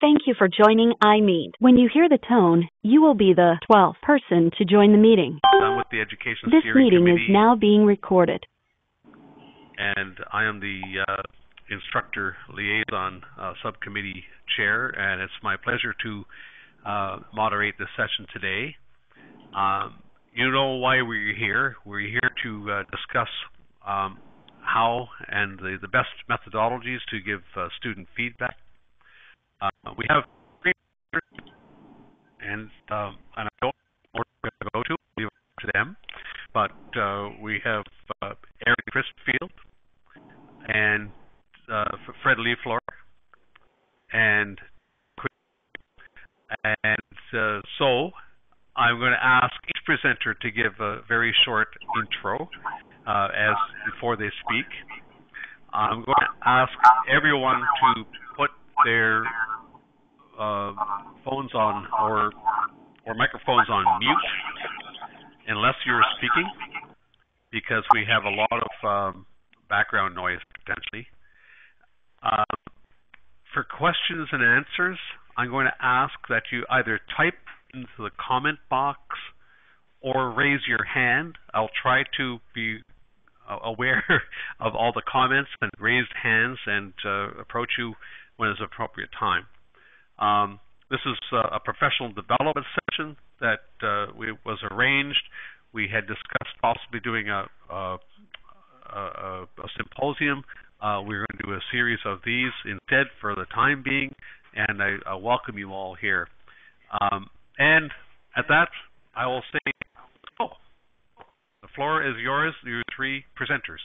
Thank you for joining iMeet. When you hear the tone, you will be the 12th person to join the meeting. I'm with the Education This Steering meeting is Committee, now being recorded. and I am the Instructor Liaison Subcommittee Chair, and it's my pleasure to moderate this session today. You know why we're here. We're here to discuss how and the best methodologies to give student feedback. We have three and I don't know where we're going to go to. Leave it to them. But we have Erin Crispfield and Fred Leaflor and so I'm going to ask each presenter to give a very short intro as before they speak. I'm going to ask everyone to put their phones on or microphones on mute unless you're speaking, because we have a lot of background noise potentially. For questions and answers, I'm going to ask that you either type into the comment box or raise your hand. I'll try to be aware of all the comments and raised hands and approach you when it's appropriate time. This is a professional development session that was arranged. We had discussed possibly doing a symposium. We're going to do a series of these instead for the time being, and I welcome you all here. And at that, I will say, the floor is yours, you three presenters.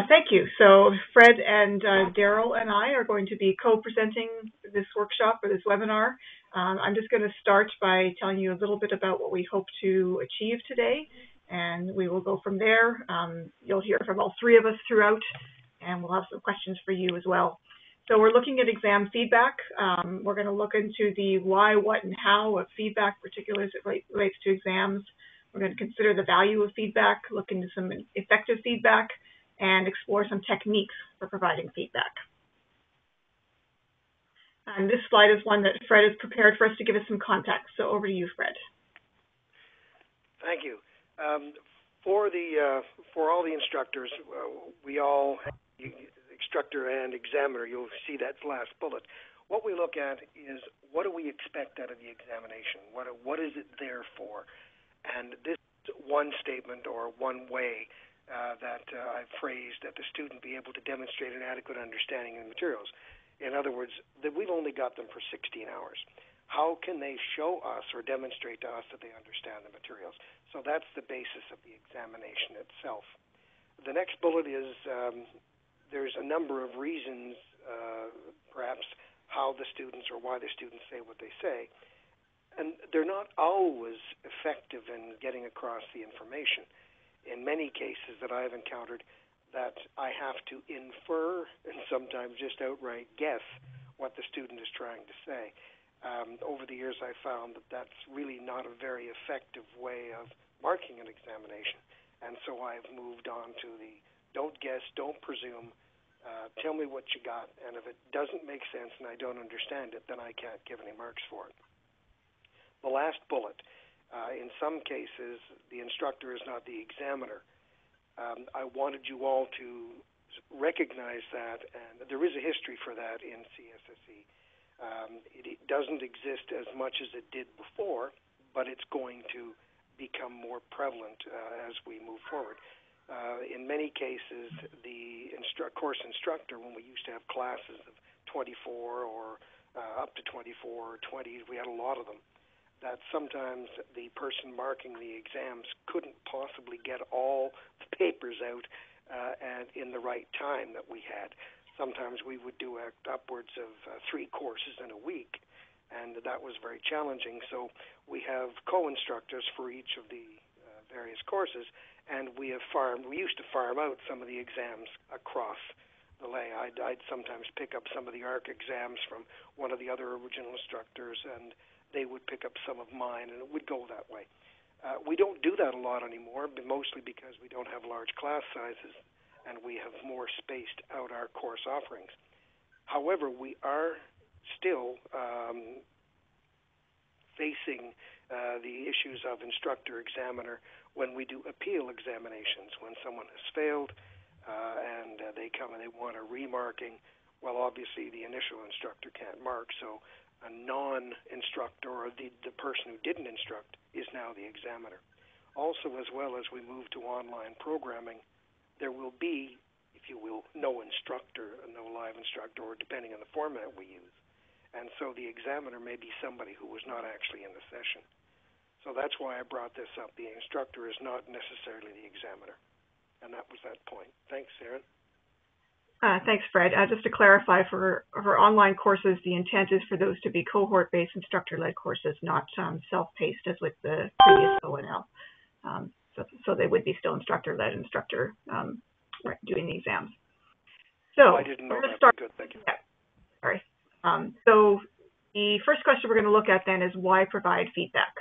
Thank you. So Fred and Daryl and I are going to be co-presenting this workshop or this webinar. I'm just going to start by telling you a little bit about what we hope to achieve today, and we will go from there. You'll hear from all three of us throughout, and we'll have some questions for you as well. So we're looking at exam feedback. We're going to look into the why, what, and how of feedback, particularly as it relates to exams. We're going to consider the value of feedback, look into some effective feedback, and explore some techniques for providing feedback. And this slide is one that Fred has prepared for us to give us some context. So over to you, Fred. Thank you. For all the instructors, we all have instructor and examiner. You'll see that last bullet. What we look at is, what do we expect out of the examination? What is it there for? And this one statement or one way that I've phrased that the student be able to demonstrate an adequate understanding of the materials. In other words, that we've only got them for 16 hours. How can they show us or demonstrate to us that they understand the materials? So that's the basis of the examination itself. The next bullet is there's a number of reasons, perhaps, how the students or why the students say what they say. And they're not always effective in getting across the information. In many cases that I have encountered, that I have to infer and sometimes just outright guess what the student is trying to say. Over the years, I found that that's really not a very effective way of marking an examination. And so I've moved on to the don't guess, don't presume, tell me what you got. And if it doesn't make sense and I don't understand it, then I can't give any marks for it. The last bullet. In some cases, the instructor is not the examiner. I wanted you all to recognize that, and there is a history for that in CSSE. It doesn't exist as much as it did before, but it's going to become more prevalent as we move forward. In many cases, the course instructor, when we used to have classes of 24 or up to 24 or 20, we had a lot of them, that sometimes the person marking the exams couldn't possibly get all the papers out and in the right time that we had. Sometimes we would do upwards of 3 courses in a week, and that was very challenging. So we have co-instructors for each of the various courses, and we used to farm out some of the exams across the lay. I'd sometimes pick up some of the ARC exams from one of the other original instructors, and they would pick up some of mine, and it would go that way. We don't do that a lot anymore, but mostly because we don't have large class sizes, and we have more spaced out our course offerings. However, we are still facing the issues of instructor-examiner when we do appeal examinations. When someone has failed and they come and they want a remarking, well, obviously the initial instructor can't mark, so a non-instructor or the person who didn't instruct is now the examiner. Also, as well as we move to online programming, there will be, if you will, no instructor, no live instructor, or depending on the format we use. And so the examiner may be somebody who was not actually in the session. So that's why I brought this up. The instructor is not necessarily the examiner. And that was that point. Thanks, Erin. Thanks, Fred. Just to clarify, for online courses, the intent is for those to be cohort-based instructor-led courses, not self-paced as with the previous ONL. So they would be still instructor-led, instructor doing the exams. So I didn't know that. Good, thank you. Yeah, sorry. So the first question we're going to look at then is why provide feedback?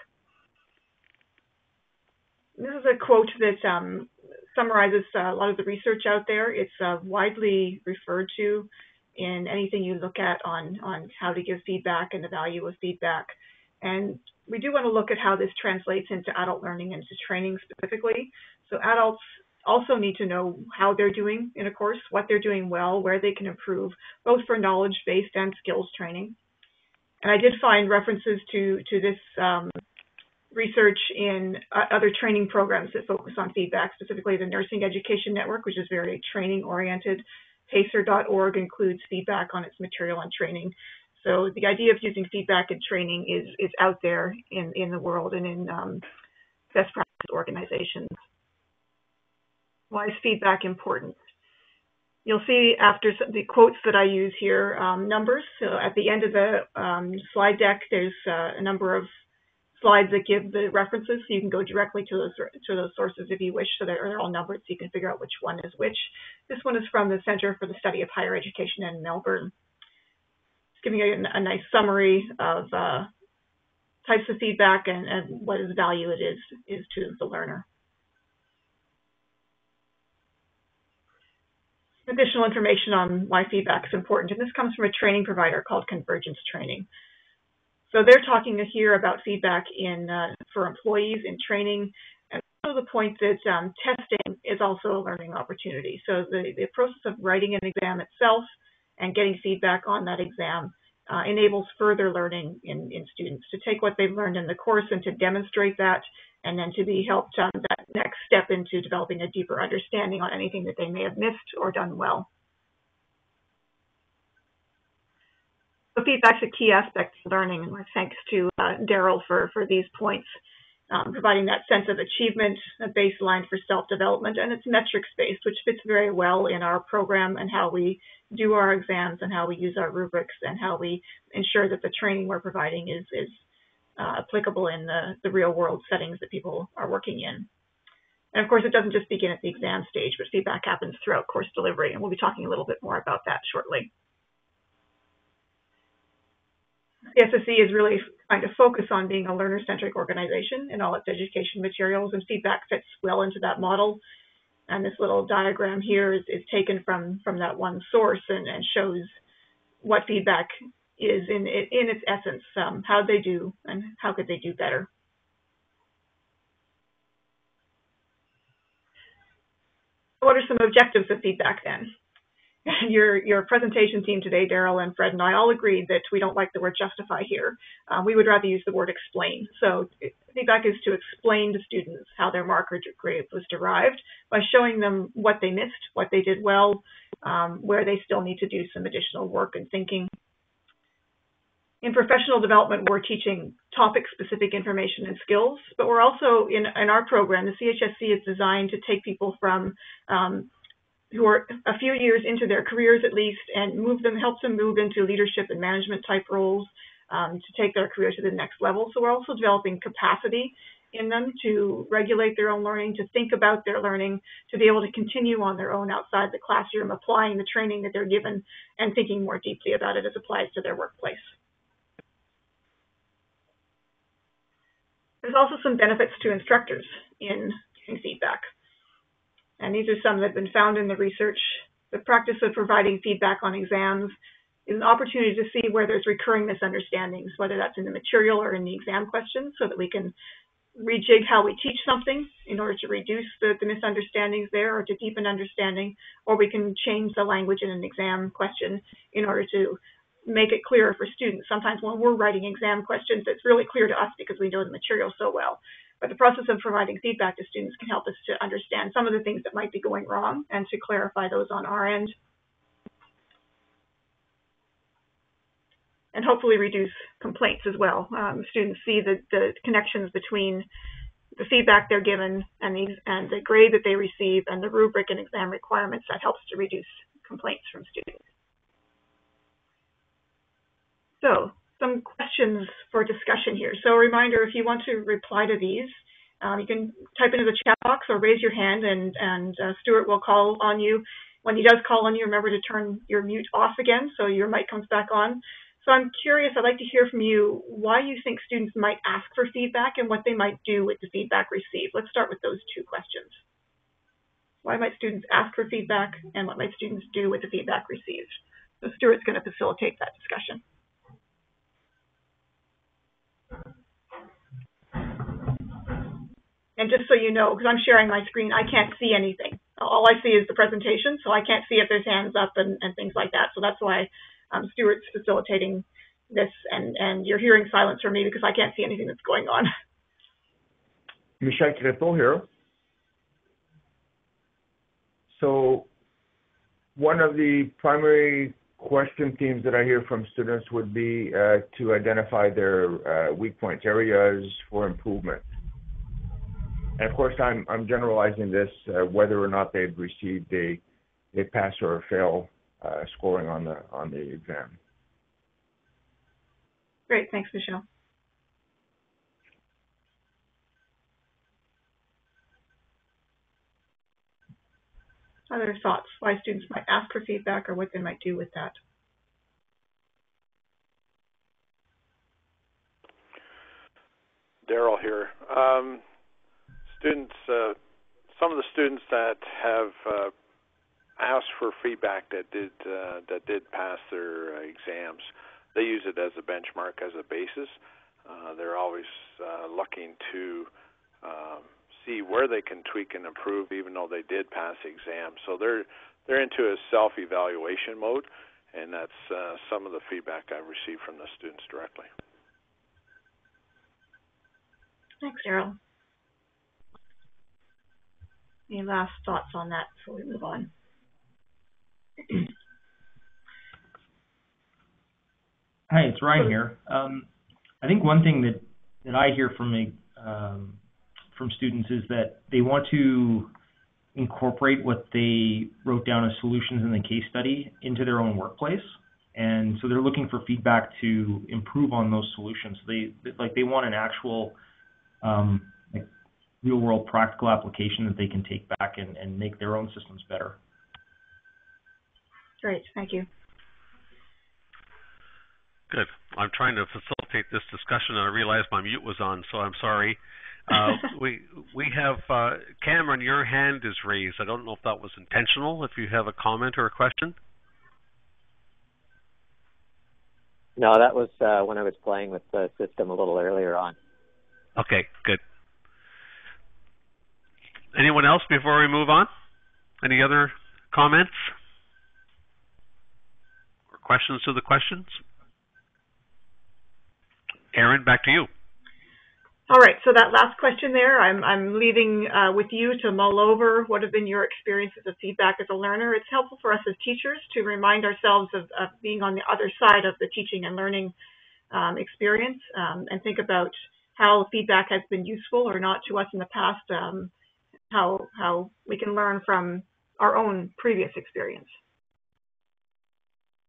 This is a quote that summarizes a lot of the research out there. It's widely referred to in anything you look at on how to give feedback and the value of feedback. And we do want to look at how this translates into adult learning and into training specifically. So adults also need to know how they're doing in a course, what they're doing well, where they can improve, both for knowledge-based and skills training. And I did find references to this research in other training programs that focus on feedback, specifically the Nursing Education Network, which is very training-oriented. Pacer.org includes feedback on its material and training. So the idea of using feedback in training is out there in the world and in best practice organizations. Why is feedback important? You'll see after the quotes that I use here, numbers. So at the end of the slide deck, there's a number of slides that give the references, so you can go directly to those sources if you wish. So they're all numbered, so you can figure out which one is which. This one is from the Center for the Study of Higher Education in Melbourne. It's giving you a nice summary of types of feedback and what its value it is to the learner. Additional information on why feedback is important, and this comes from a training provider called Convergence Training. So they're talking here about feedback for employees in training, and also the point that testing is also a learning opportunity. So the process of writing an exam itself and getting feedback on that exam enables further learning in students to take what they've learned in the course and to demonstrate that, and then to be helped on that next step into developing a deeper understanding on anything that they may have missed or done well. So feedback's a key aspect of learning, and my thanks to Daryl for these points, providing that sense of achievement, a baseline for self-development, and it's metrics-based, which fits very well in our program and how we do our exams and how we use our rubrics and how we ensure that the training we're providing is applicable in the real-world settings that people are working in. And of course, it doesn't just begin at the exam stage, but feedback happens throughout course delivery, and we'll be talking a little bit more about that shortly. The CSSE is really trying to focus on being a learner-centric organization in all its education materials, and feedback fits well into that model. And this little diagram here is taken from that one source and shows what feedback is in its essence, how they do and how could they do better. What are some objectives of feedback then? Your presentation team today, Daryl and Fred and I all agreed that we don't like the word justify here. We would rather use the word explain. So feedback is to explain to students how their mark or grade was derived by showing them what they missed, what they did well, where they still need to do some additional work and thinking. In professional development, we're teaching topic-specific information and skills, but we're also, in our program, the CHSC is designed to take people from who are a few years into their careers at least, and help them move into leadership and management type roles to take their career to the next level. So we're also developing capacity in them to regulate their own learning, to think about their learning, to be able to continue on their own outside the classroom, applying the training that they're given and thinking more deeply about it as applies to their workplace. There's also some benefits to instructors in giving feedback. And these are some that have been found in the research. The practice of providing feedback on exams is an opportunity to see where there's recurring misunderstandings, whether that's in the material or in the exam questions, so that we can rejig how we teach something in order to reduce the misunderstandings there or to deepen understanding, or we can change the language in an exam question in order to make it clearer for students. Sometimes when we're writing exam questions, it's really clear to us because we know the material so well. But the process of providing feedback to students can help us to understand some of the things that might be going wrong and to clarify those on our end. And hopefully reduce complaints as well. Students see the connections between the feedback they're given and the grade that they receive and the rubric and exam requirements. That helps to reduce complaints from students. So some questions for discussion here. So a reminder, if you want to reply to these, you can type into the chat box or raise your hand, and Stuart will call on you. When he does call on you, remember to turn your mute off again so your mic comes back on. So I'm curious, I'd like to hear from you why you think students might ask for feedback and what they might do with the feedback received. Let's start with those two questions. Why might students ask for feedback, and what might students do with the feedback received? So Stuart's going to facilitate that discussion. And just so you know, because I'm sharing my screen, I can't see anything. All I see is the presentation, so I can't see if there's hands up and things like that. So that's why Stuart's facilitating this, and you're hearing silence from me because I can't see anything that's going on. Michel Crépeau here. So one of the primary question themes that I hear from students would be to identify their weak points, areas for improvement. And of course, I'm generalizing this whether or not they've received a pass or a fail scoring on the exam. Great, thanks, Michelle. Other thoughts why students might ask for feedback or what they might do with that? Daryl here. Some of the students that have asked for feedback that did pass their exams, they use it as a benchmark, as a basis. They're always looking to see where they can tweak and improve, even though they did pass the exam. So they're into a self-evaluation mode, and that's some of the feedback I've received from the students directly. Thanks, Daryl. Any last thoughts on that before we move on? Hi, it's Ryan here. I think one thing that I hear from students is that they want to incorporate what they wrote down as solutions in the case study into their own workplace, and so they're looking for feedback to improve on those solutions. They want an actual real-world practical application that they can take back and make their own systems better. Great, thank you. Good. I'm trying to facilitate this discussion, and I realized my mute was on, so I'm sorry. We have Cameron, your hand is raised. I don't know if that was intentional, if you have a comment or a question. No, that was when I was playing with the system a little earlier on. Okay, good. Anyone else before we move on? Any other comments or questions to the questions? Erin, back to you. All right, so that last question there, I'm leaving with you to mull over what have been your experiences of feedback as a learner. It's helpful for us as teachers to remind ourselves of being on the other side of the teaching and learning experience, and think about how feedback has been useful or not to us in the past, how we can learn from our own previous experience.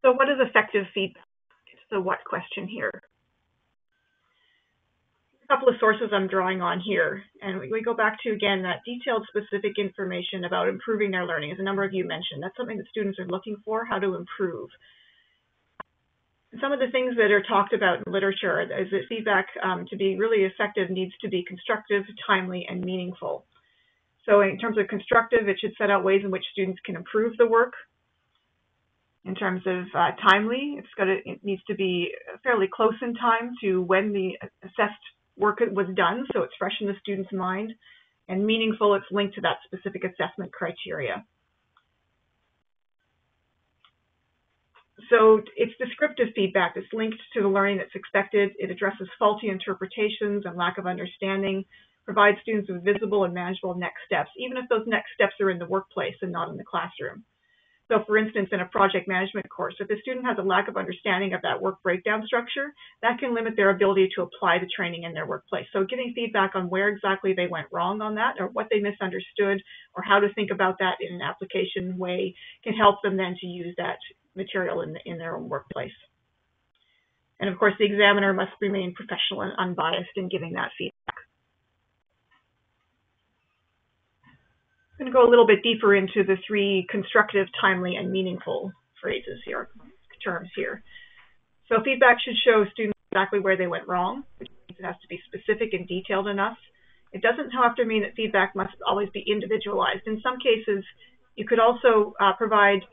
So what is effective feedback? It's the what question here. A couple of sources I'm drawing on here, and we go back to, again, that detailed specific information about improving their learning, as a number of you mentioned. That's something that students are looking for, how to improve. And some of the things that are talked about in literature is that feedback, to be really effective, needs to be constructive, timely, and meaningful. So in terms of constructive, it should set out ways in which students can improve the work. in terms of timely. It needs to be fairly close in time to when the assessed work was done, so it's fresh in the student's mind. And meaningful, it's linked to that specific assessment criteria. So it's descriptive feedback. It's linked to the learning that's expected. It addresses faulty interpretations and lack of understanding, provides students with visible and manageable next steps, even if those next steps are in the workplace and not in the classroom. So for instance, in a project management course, if the student has a lack of understanding of that work breakdown structure, that can limit their ability to apply the training in their workplace. So giving feedback on where exactly they went wrong on that, or what they misunderstood, or how to think about that in an application way, can help them then to use that material in their own workplace. And of course, the examiner must remain professional and unbiased in giving that feedback. I'm going to go a little bit deeper into the three constructive, timely, and meaningful phrases here, terms here. So feedback should show students exactly where they went wrong, which means it has to be specific and detailed enough. It doesn't have to mean that feedback must always be individualized. In some cases, you could also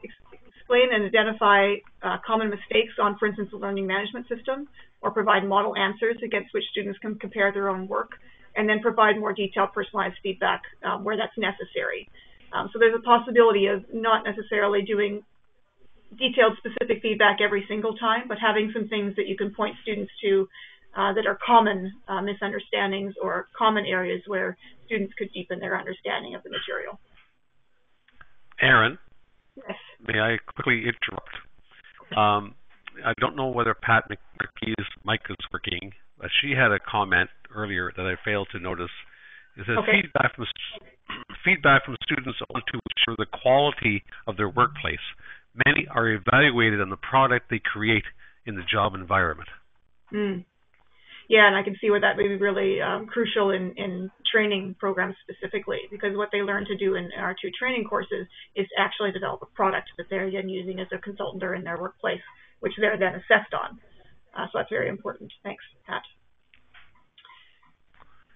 explain and identify common mistakes on, for instance, the learning management system, or provide model answers against which students can compare their own work, and then provide more detailed personalized feedback where that's necessary. So there's a possibility of not necessarily doing detailed specific feedback every single time, but having some things that you can point students to that are common misunderstandings or common areas where students could deepen their understanding of the material. Erin, yes. May I quickly interrupt? I don't know whether Pat McKee's mic is working, but she had a comment earlier that I failed to notice. It says okay. feedback from students want to ensure the quality of their workplace. Many are evaluated on the product they create in the job environment. Yeah, and I can see where that may be really crucial in training programs specifically, because what they learn to do in our two training courses is to actually develop a product that they're then using as a consultant or in their workplace, which they're then assessed on. So that's very important. Thanks, Pat.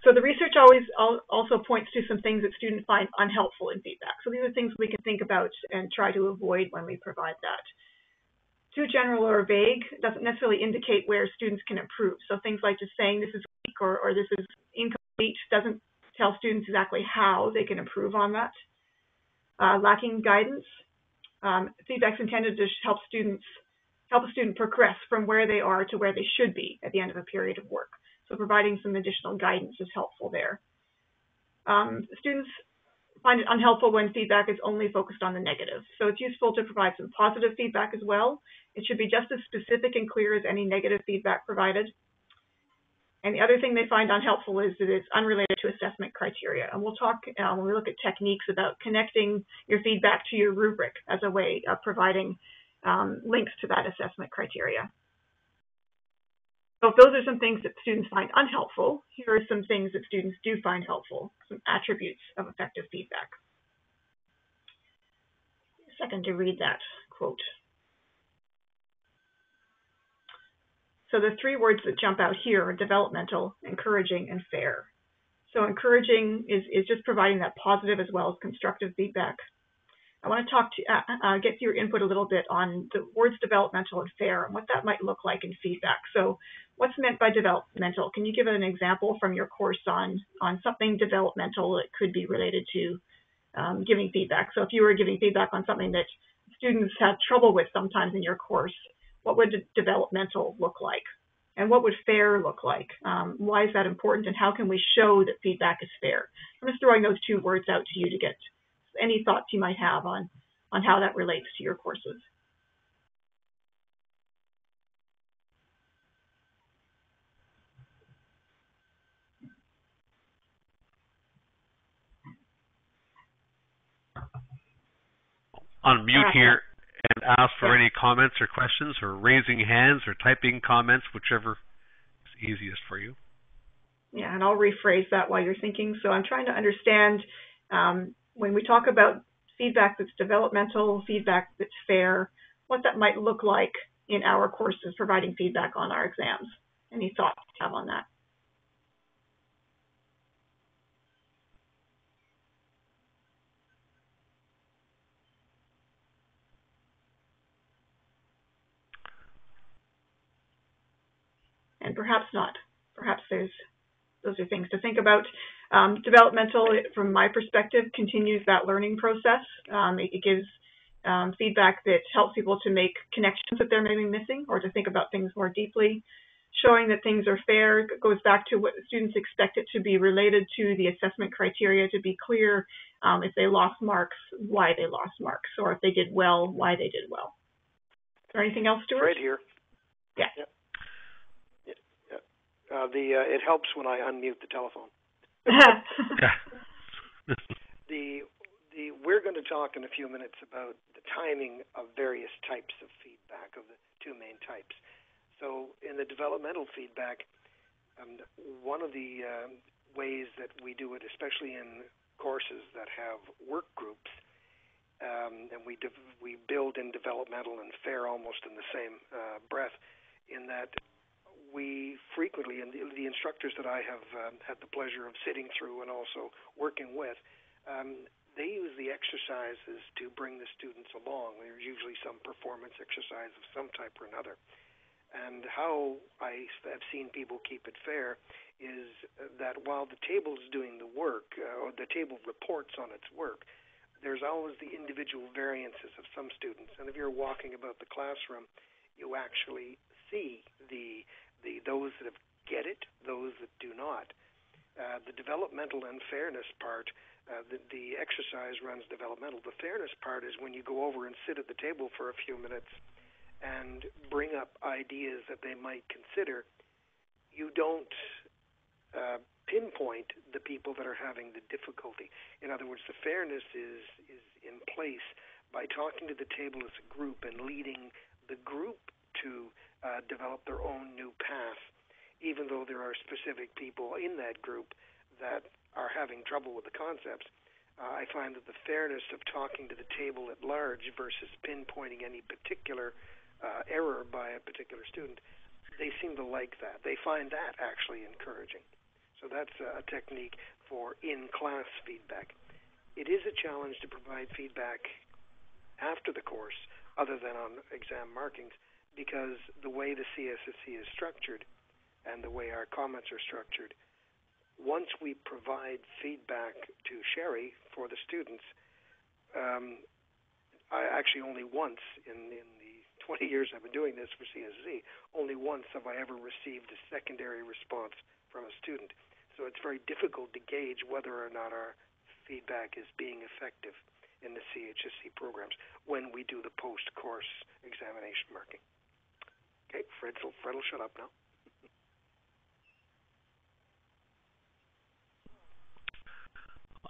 So the research always also points to some things that students find unhelpful in feedback. So these are things we can think about and try to avoid when we provide that. Too general or vague doesn't necessarily indicate where students can improve. So things like just saying this is weak or this is incomplete doesn't tell students exactly how they can improve on that. Lacking guidance. Feedback's intended to help a student progress from where they are to where they should be at the end of a period of work. So providing some additional guidance is helpful there. Students find it unhelpful when feedback is only focused on the negative. So it's useful to provide some positive feedback as well. It should be just as specific and clear as any negative feedback provided. And the other thing they find unhelpful is that it's unrelated to assessment criteria. And we'll talk when we look at techniques about connecting your feedback to your rubric as a way of providing links to that assessment criteria. So if those are some things that students find unhelpful, here are some things that students do find helpful, some attributes of effective feedback. A second to read that quote. So the three words that jump out here are developmental, encouraging, and fair. So encouraging is just providing that positive as well as constructive feedback. I want to get your input a little bit on the words developmental and fair and what that might look like in feedback. So what's meant by developmental? Can you give an example from your course on something developmental that could be related to giving feedback? So if you were giving feedback on something that students had trouble with sometimes in your course, what would developmental look like? And what would fair look like? Why is that important? And how can we show that feedback is fair? I'm just throwing those two words out to you to get any thoughts you might have on how that relates to your courses. Unmute here and ask for any comments or questions, or raising hands or typing comments, whichever is easiest for you. Yeah, and I'll rephrase that while you're thinking. So I'm trying to understand when we talk about feedback that's developmental, feedback that's fair, what that might look like in our courses, providing feedback on our exams. Any thoughts you have on that? perhaps not. Perhaps those are things to think about. Developmental, from my perspective, continues that learning process. It gives feedback that helps people to make connections that they're maybe missing or to think about things more deeply. Showing that things are fair goes back to what students expect it to be related to the assessment criteria, to be clear if they lost marks, why they lost marks, or if they did well, why they did well. Is there anything else, Stuart? Right here. Yeah. It helps when I unmute the telephone. We're going to talk in a few minutes about the timing of various types of feedback, of the two main types. So in the developmental feedback, one of the ways that we do it, especially in courses that have work groups, and we build in developmental and fair almost in the same breath, in that we frequently, and the instructors that I have had the pleasure of sitting through and also working with, they use the exercises to bring the students along. There's usually some performance exercise of some type or another. And how I have seen people keep it fair is that while the table is doing the work, or the table reports on its work, there's always the individual variances of some students. And if you're walking about the classroom, you actually see those that get it, those that do not. The developmental and fairness part, the exercise runs developmental. The fairness part is when you go over and sit at the table for a few minutes and bring up ideas that they might consider. You don't pinpoint the people that are having the difficulty. In other words, the fairness is in place by talking to the table as a group and leading the group to develop their own new path, even though there are specific people in that group that are having trouble with the concepts. I find that the fairness of talking to the table at large versus pinpointing any particular error by a particular student, they seem to like that. They find that actually encouraging. So that's a technique for in-class feedback. It is a challenge to provide feedback after the course, other than on exam markings, because the way the CSSC is structured and the way our comments are structured, once we provide feedback to Sherry for the students, I actually only once in the 20 years I've been doing this for CSSC, only once have I ever received a secondary response from a student. So it's very difficult to gauge whether or not our feedback is being effective in the CHSC programs when we do the post-course examination marking. Okay, Fred will shut up now.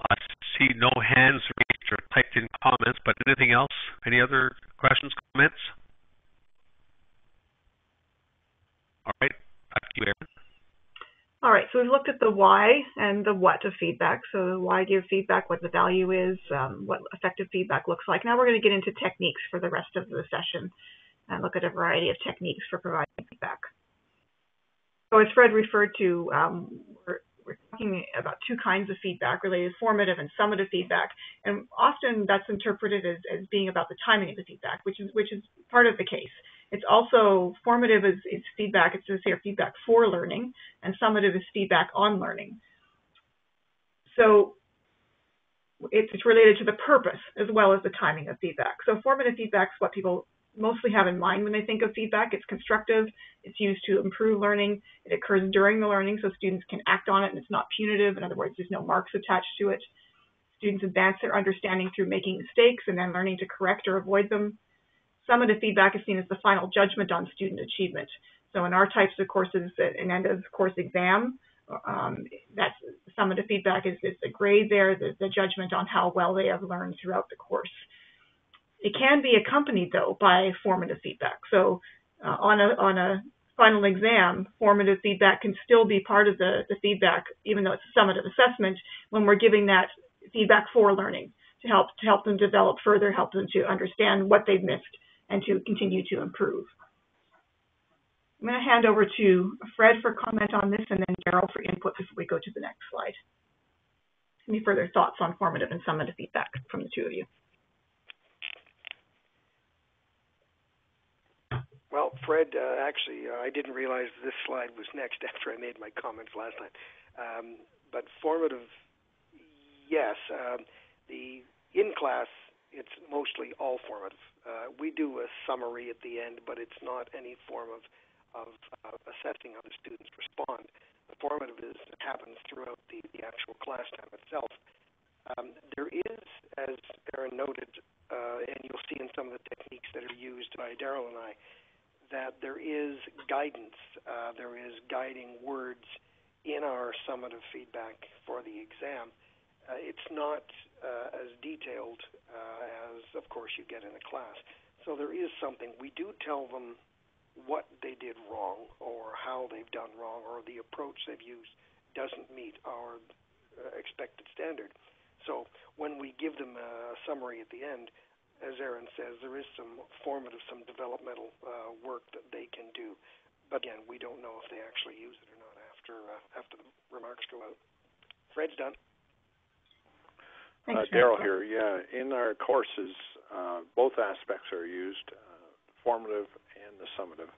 I see no hands raised or typed in comments, but anything else? Any other questions, comments? All right, back to you, Erin. All right, so we've looked at the why and the what of feedback. So the why give feedback, what the value is, what effective feedback looks like. Now we're going to get into techniques for the rest of the session and look at a variety of techniques for providing feedback. So as Fred referred to, we're talking about two kinds of feedback, related formative and summative feedback, and often that's interpreted as being about the timing of the feedback, which is part of the case. It's also formative is feedback, it's to say feedback for learning, and summative is feedback on learning. So it's related to the purpose as well as the timing of feedback. So formative feedback is what people mostly have in mind when they think of feedback. It's constructive, it's used to improve learning, it occurs during the learning so students can act on it and it's not punitive. In other words, there's no marks attached to it. Students advance their understanding through making mistakes and then learning to correct or avoid them. Summative feedback is seen as the final judgment on student achievement. So in our types of courses, an end of course exam, that's summative feedback is the grade there, the judgment on how well they have learned throughout the course. It can be accompanied, though, by formative feedback. So on a final exam, formative feedback can still be part of the feedback, even though it's a summative assessment, when we're giving that feedback for learning to help them develop further, help them to understand what they've missed and to continue to improve. I'm going to hand over to Fred for comment on this and then Daryl for input before we go to the next slide. Any further thoughts on formative and summative feedback from the two of you? Well, Fred, actually, I didn't realize this slide was next after I made my comments last time. But formative, yes. The in-class, it's mostly all formative. We do a summary at the end, but it's not any form of assessing how the students respond. The formative happens throughout the actual class time itself. There is, as Aaron noted, and you'll see in some of the techniques that are used by Daryl and I, that there is guidance, there is guiding words in our summative feedback for the exam. It's not as detailed as, of course, you get in a class. So there is something. We do tell them what they did wrong or how they've done wrong or the approach they've used doesn't meet our expected standard. So when we give them a summary at the end, as Aaron says, there is some formative, some developmental work that they can do. But again, we don't know if they actually use it or not after the remarks go out. Fred's done. Daryl here. Yeah, in our courses, both aspects are used, formative and the summative.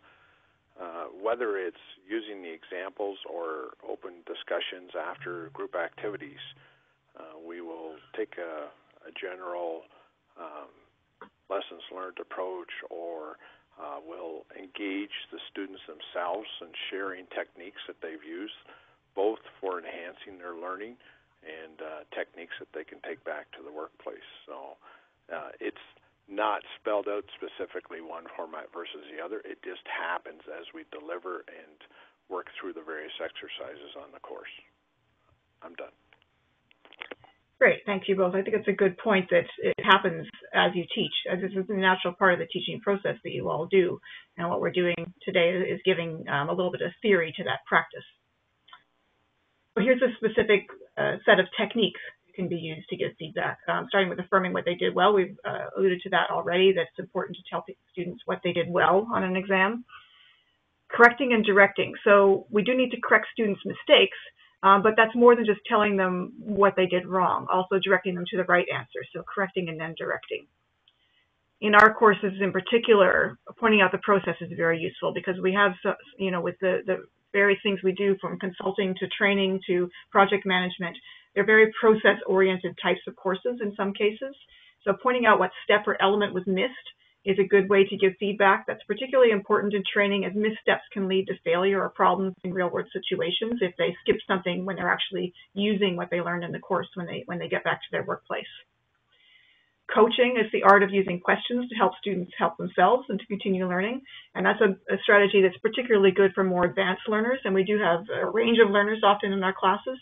Whether it's using the examples or open discussions after group activities, we will take a general lessons learned approach, or will engage the students themselves in sharing techniques that they've used, both for enhancing their learning and techniques that they can take back to the workplace. So it's not spelled out specifically one format versus the other. It just happens as we deliver and work through the various exercises on the course. I'm done. Great, thank you both. I think it's a good point that it happens as you teach, as this is a natural part of the teaching process that you all do. And what we're doing today is giving a little bit of theory to that practice. So here's a specific set of techniques that can be used to give feedback, starting with affirming what they did well. We've alluded to that already, that it's important to tell students what they did well on an exam. Correcting and directing. So we do need to correct students' mistakes, but that's more than just telling them what they did wrong, also directing them to the right answer, so correcting and then directing. In our courses in particular, pointing out the process is very useful because we have, with the various things we do from consulting to training to project management, they're very process-oriented types of courses in some cases. So pointing out what step or element was missed is a good way to give feedback. That's particularly important in training, as missteps can lead to failure or problems in real-world situations if they skip something when they're actually using what they learned in the course when they get back to their workplace. Coaching is the art of using questions to help students help themselves and to continue learning. And that's a strategy that's particularly good for more advanced learners. And we do have a range of learners often in our classes.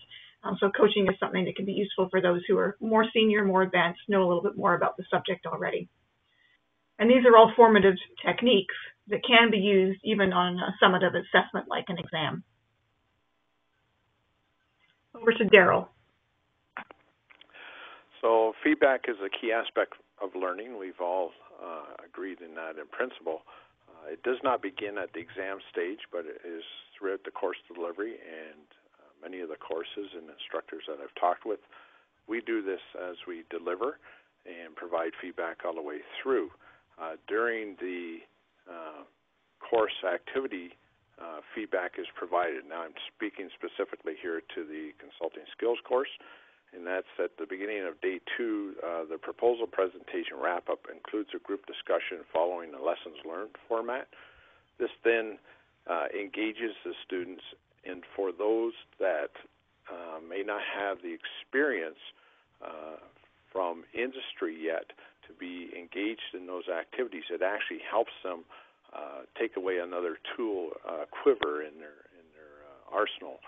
So coaching is something that can be useful for those who are more senior, more advanced, know a little bit more about the subject already. And these are all formative techniques that can be used even on a summative assessment like an exam. Over to Daryl. So feedback is a key aspect of learning. We've all agreed in that in principle. It does not begin at the exam stage, but it is throughout the course delivery, and many of the courses and instructors that I've talked with, we do this as we deliver and provide feedback all the way through. During the course activity, feedback is provided. Now I'm speaking specifically here to the consulting skills course, and that's at the beginning of day 2. The proposal presentation wrap-up includes a group discussion following the lessons learned format. This then engages the students, and for those that may not have the experience from industry yet to be engaged in those activities, it actually helps them take away another tool, quiver in their arsenal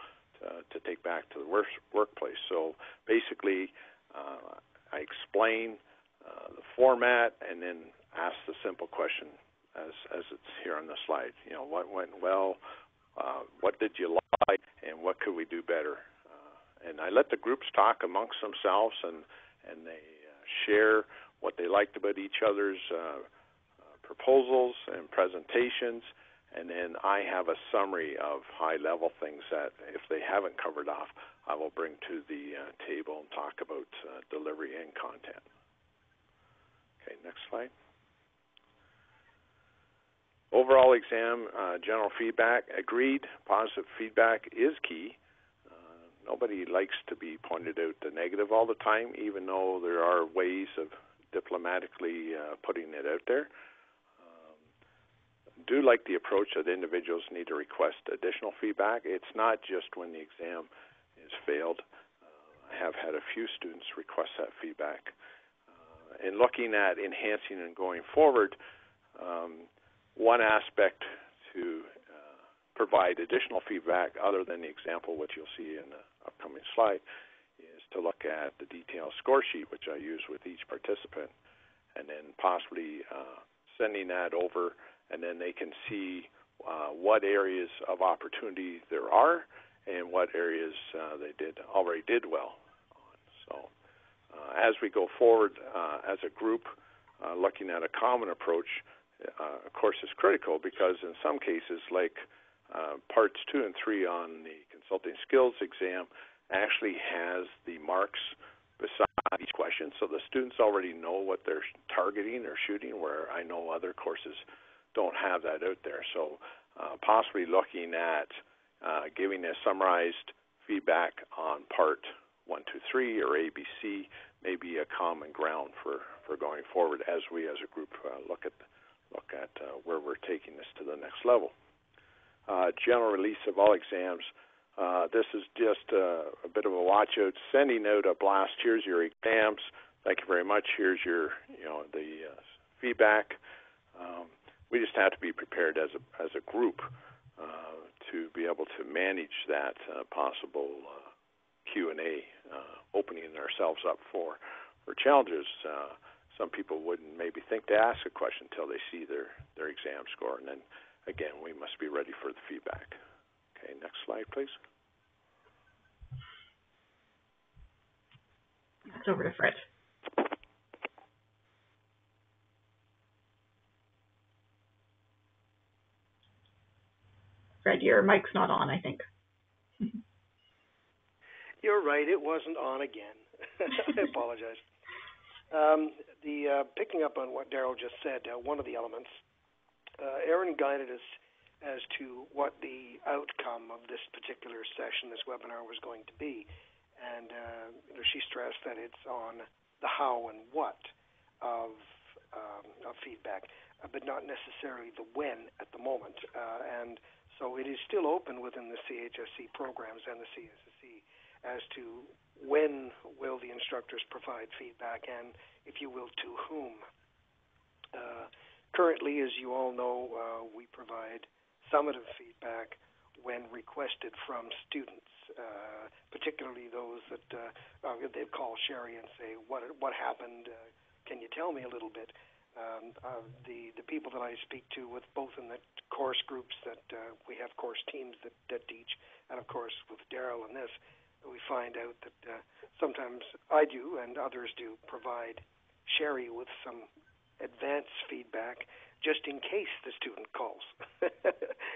to take back to the workplace. So basically, I explain the format and then ask the simple question as it's here on the slide. What went well, what did you like, and what could we do better? And I let the groups talk amongst themselves, and they share what they liked about each other's proposals and presentations, and then I have a summary of high-level things that, if they haven't covered off, I will bring to the table and talk about delivery and content. Okay, next slide. Overall exam, general feedback, agreed. Positive feedback is key. Nobody likes to be pointed out the negative all the time, even though there are ways of diplomatically putting it out there. Do like the approach that individuals need to request additional feedback. It's not just when the exam is failed. I have had a few students request that feedback. In looking at enhancing and going forward, one aspect to provide additional feedback other than the example, which you'll see in the upcoming slide, is to look at the detailed score sheet, which I use with each participant, and then possibly sending that over, and then they can see what areas of opportunity there are and what areas they already did well on. So as we go forward as a group, looking at a common approach, of course, is critical because in some cases, like parts 2 and 3 on the consulting skills exam, actually has the marks beside each question, so the students already know what they're targeting or shooting, where I know other courses don't have that out there. So possibly looking at giving a summarized feedback on part 1, 2, 3 or ABC may be a common ground for going forward as we as a group look at where we're taking this to the next level. General release of all exams. This is just a bit of a watch out. Sending out a blast. Here's your exams. Thank you very much. Here's your, the feedback. We just have to be prepared as a group to be able to manage that possible Q&A, opening ourselves up for challenges. Some people wouldn't maybe think to ask a question until they see their exam score, and then again, we must be ready for the feedback. Okay, next slide, please. It's over to Fred. Fred, your mic's not on, I think. You're right, it wasn't on again. I apologize. Picking up on what Daryl just said, one of the elements, Erin guided us as to what the outcome of this particular session, this webinar, was going to be. And she stressed that it's on the how and what of feedback, but not necessarily the when at the moment. And so it is still open within the CHSC programs and the CSSC as to when will the instructors provide feedback and, if you will, to whom. Currently, as you all know, we provide summative feedback when requested from students, particularly those that they call Sherry and say, what happened? Can you tell me a little bit? The people that I speak to, with both in the course groups that we have course teams that teach, and of course with Daryl and this, we find out that sometimes I do and others do provide Sherry with some advanced feedback just in case the student calls.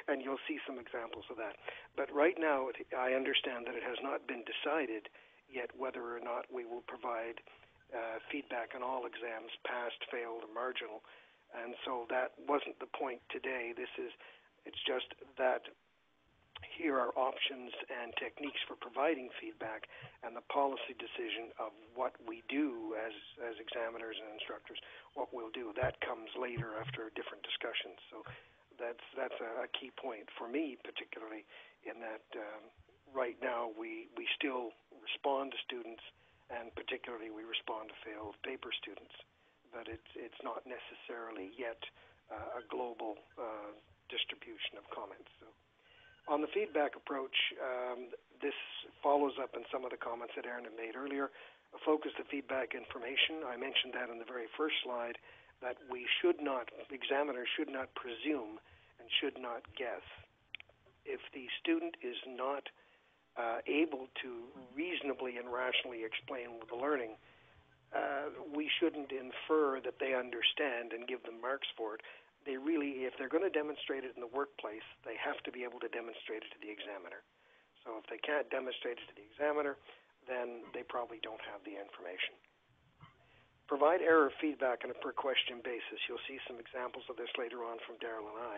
And you'll see some examples of that. But right now, I understand that it has not been decided yet whether or not we will provide feedback on all exams, passed, failed, or marginal. And so that wasn't the point today. It's just that here are options and techniques for providing feedback, and the policy decision of what we do as examiners and instructors, what we'll do, that comes later after different discussions. So that's a key point for me, particularly in that right now we still respond to students, and particularly we respond to failed paper students, but it's not necessarily yet a global distribution of comments. So on the feedback approach, this follows up in some of the comments that Erin had made earlier. Focus the feedback information. I mentioned that in the very first slide, that examiners should not presume and should not guess. If the student is not able to reasonably and rationally explain the learning, we shouldn't infer that they understand and give them marks for it. They really, if they're going to demonstrate it in the workplace, they have to be able to demonstrate it to the examiner. So if they can't demonstrate it to the examiner, then they probably don't have the information. Provide error feedback on a per question basis. You'll see some examples of this later on from Daryl and I.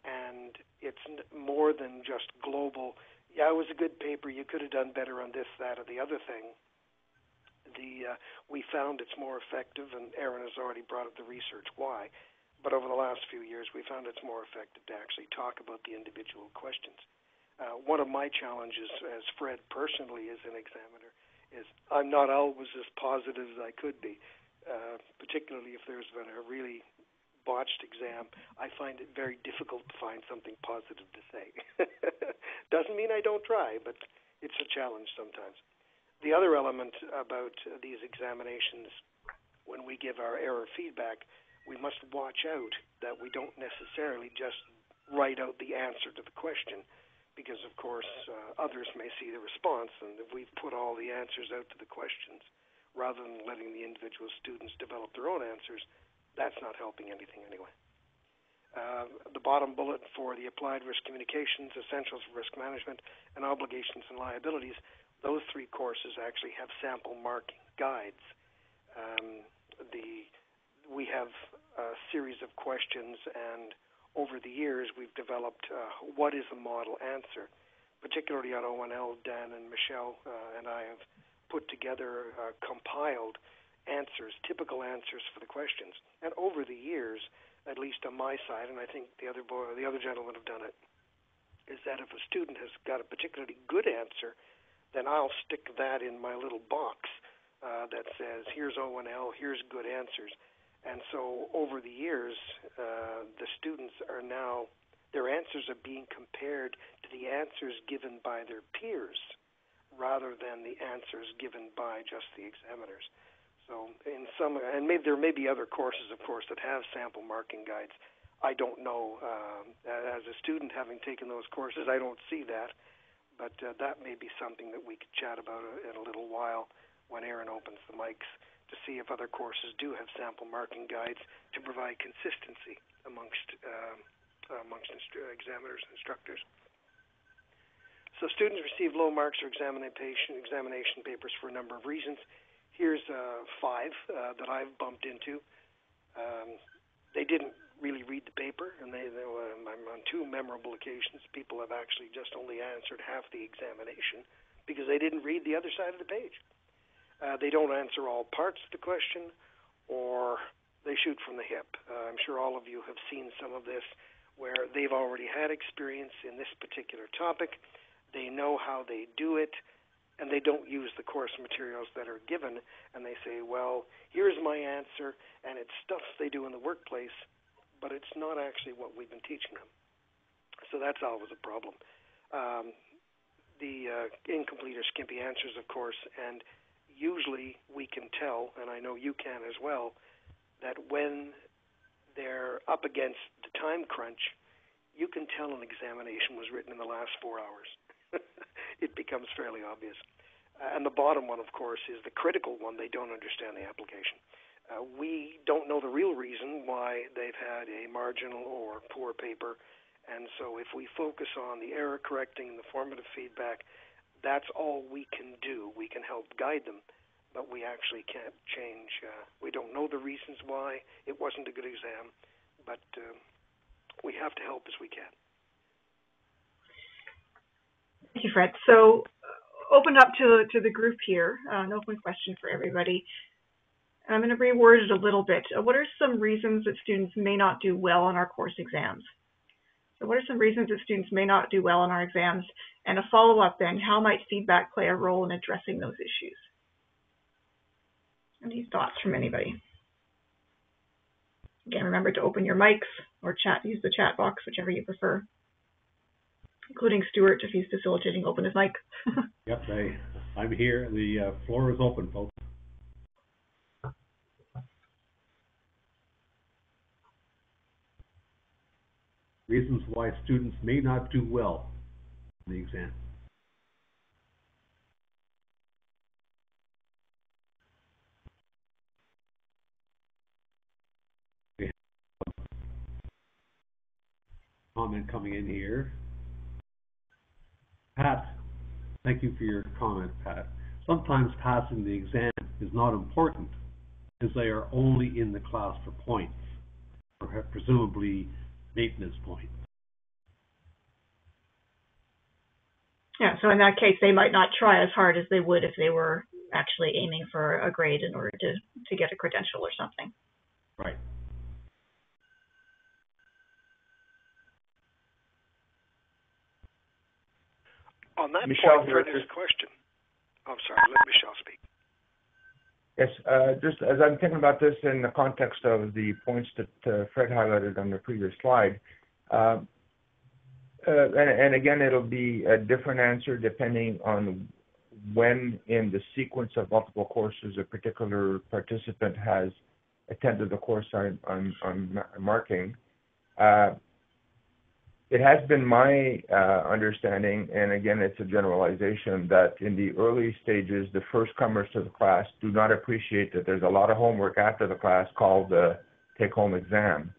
And it's more than just global, yeah, it was a good paper, you could have done better on this, that, or the other thing. We found it's more effective, and Aaron has already brought up the research why, but over the last few years we found it's more effective to actually talk about the individual questions. One of my challenges as Fred personally as an examiner is I'm not always as positive as I could be, particularly if there's been a really botched exam. I find it very difficult to find something positive to say. Doesn't mean I don't try, but it's a challenge sometimes. The other element about these examinations, when we give our error feedback, we must watch out that we don't necessarily just write out the answer to the question, because, of course, others may see the response, and if we've put all the answers out to the questions, rather than letting the individual students develop their own answers, that's not helping anything anyway. The bottom bullet for the Applied Risk Communications, Essentials of Risk Management, and Obligations and Liabilities, those three courses actually have sample marking guides. We have a series of questions, and over the years we've developed what is a model answer. Particularly on ONL, Dan and Michelle and I have put together compiled answers, typical answers for the questions. And over the years, at least on my side, and I think the other gentlemen have done it, is that if a student has got a particularly good answer, then I'll stick that in my little box that says, here's ONL, here's good answers. And so over the years, the students are now, their answers are being compared to the answers given by their peers rather than the answers given by just the examiners. So in some, and maybe there may be other courses, of course, that have sample marking guides. I don't know. As a student having taken those courses, I don't see that. But that may be something that we could chat about in a little while when Aaron opens the mics to see if other courses do have sample marking guides to provide consistency amongst examiners and instructors. So students receive low marks or examination papers for a number of reasons. Here's 5 that I've bumped into. They didn't really read the paper, and I'm on 2 memorable occasions. People have actually just only answered half the examination because they didn't read the other side of the page. They don't answer all parts of the question, or they shoot from the hip. I'm sure all of you have seen some of this where they've already had experience in this particular topic. They know how they do it, and they don't use the course materials that are given, and they say, well, here's my answer, and it's stuff they do in the workplace, but it's not actually what we've been teaching them. So that's always a problem. The incomplete or skimpy answers, of course, and usually we can tell, and I know you can as well, that when they're up against the time crunch, you can tell an examination was written in the last 4 hours. It becomes fairly obvious. And the bottom one, of course, is the critical one. They don't understand the application. We don't know the real reason why they've had a marginal or poor paper, and so if we focus on the error correcting and the formative feedback, that's all we can do. We can help guide them, but we actually can't change. We don't know the reasons why it wasn't a good exam, but we have to help as we can. Thank you, Fred. So open up to the group here, an open question for everybody. I'm going to reword it a little bit. What are some reasons that students may not do well on our course exams? So what are some reasons that students may not do well on our exams? And a follow-up then, how might feedback play a role in addressing those issues? Any thoughts from anybody? Again, remember to open your mics or use the chat box, whichever you prefer. Including Stuart, if he's facilitating, open his mic. Yep, I'm here. The floor is open, folks. Reasons why students may not do well in the exam. We have a comment coming in here. Pat, thank you for your comment, Pat. Sometimes passing the exam is not important. as they are only in the class for points, or presumably maintenance points. Yeah, so in that case, they might not try as hard as they would if they were actually aiming for a grade in order to get a credential or something. Right. On that Michelle, point, Fred's question. I'm sorry, let Michelle speak. Yes, just as I'm thinking about this in the context of the points that Fred highlighted on the previous slide, and again, it'll be a different answer depending on when in the sequence of multiple courses a particular participant has attended the course I'm marking. It has been my understanding, and again, it's a generalization, that in the early stages, the first comers to the class do not appreciate that there's a lot of homework after the class called the take-home exam.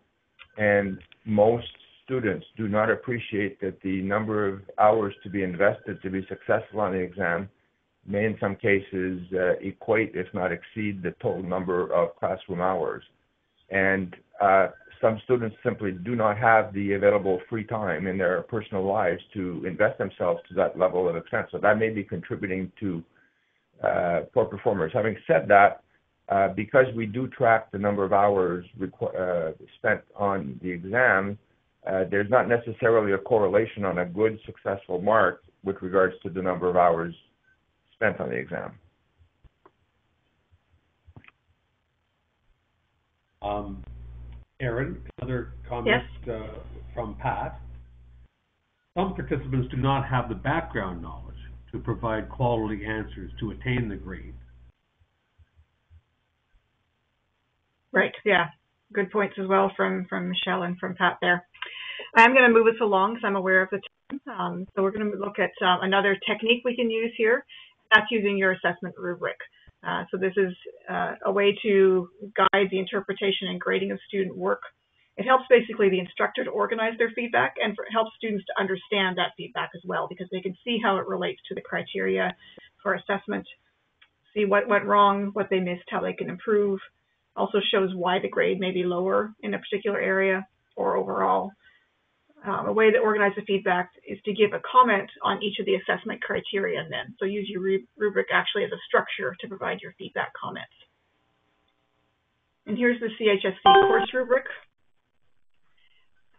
And most students do not appreciate that the number of hours to be invested to be successful on the exam may in some cases equate, if not exceed, the total number of classroom hours. And some students simply do not have the available free time in their personal lives to invest themselves to that level of extent. So that may be contributing to poor performers. Having said that, because we do track the number of hours spent on the exam, there's not necessarily a correlation on a good, successful mark with regards to the number of hours spent on the exam. Erin, another comment from Pat. Some participants do not have the background knowledge to provide quality answers to attain the grade. Right, yeah. Good points as well from Michelle and from Pat there. I'm going to move us along because I'm aware of the time. So we're going to look at another technique we can use here. That's using your assessment rubric. So this is a way to guide the interpretation and grading of student work. It helps basically the instructor to organize their feedback, and it helps students to understand that feedback as well, because they can see how it relates to the criteria for assessment, see what went wrong, what they missed, how they can improve. Also shows why the grade may be lower in a particular area or overall. A way to organize the feedback is to give a comment on each of the assessment criteria then. So use your rubric actually as a structure to provide your feedback comments. And here's the CHSC course rubric.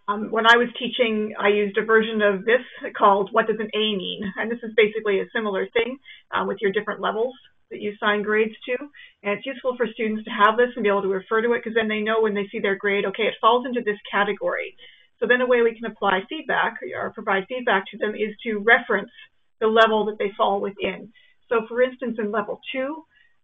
When I was teaching, I used a version of this called What Does an A Mean? And this is basically a similar thing with your different levels that you assign grades to. And it's useful for students to have this and be able to refer to it, because then they know when they see their grade, okay, it falls into this category. So then a way we can apply feedback or provide feedback to them is to reference the level that they fall within. So for instance, in level 2,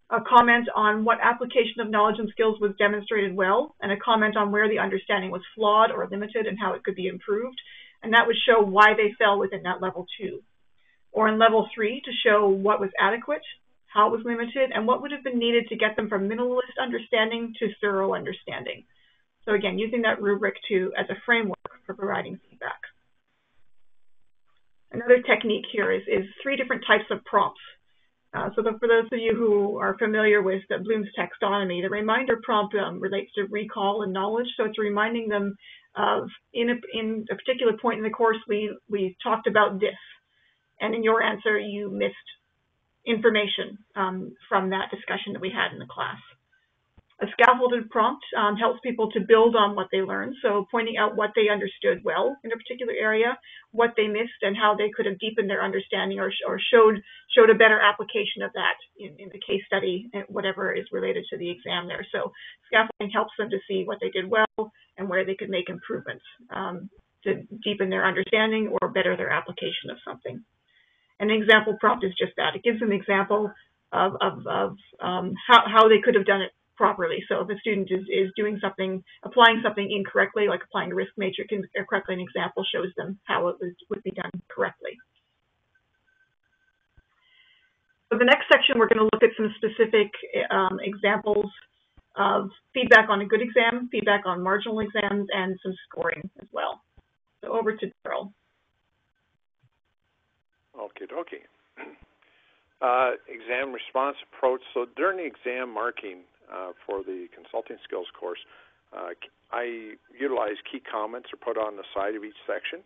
a comment on what application of knowledge and skills was demonstrated well, and a comment on where the understanding was flawed or limited and how it could be improved. And that would show why they fell within that level 2. Or in level 3, to show what was adequate, how it was limited, and what would have been needed to get them from minimalist understanding to thorough understanding. So again, using that rubric as a framework for providing feedback. Another technique here is 3 different types of prompts. For those of you who are familiar with Bloom's taxonomy, the reminder prompt relates to recall and knowledge. So it's reminding them of, in a particular point in the course, we talked about this. And in your answer, you missed information from that discussion that we had in the class. A scaffolded prompt helps people to build on what they learned, so pointing out what they understood well in a particular area, what they missed, and how they could have deepened their understanding or showed a better application of that in the case study, whatever is related to the exam there. So scaffolding helps them to see what they did well and where they could make improvements to deepen their understanding or better their application of something. An example prompt is just that. It gives an example of how they could have done it properly. So if a student is doing something, applying something incorrectly, like applying a risk matrix incorrectly, an example shows them how it would be done correctly. So the next section, we're going to look at some specific examples of feedback on a good exam, feedback on marginal exams, and some scoring as well. So over to Daryl. Okay. Exam response approach. So during the exam marking, for the consulting skills course, I utilize key comments are put on the side of each section,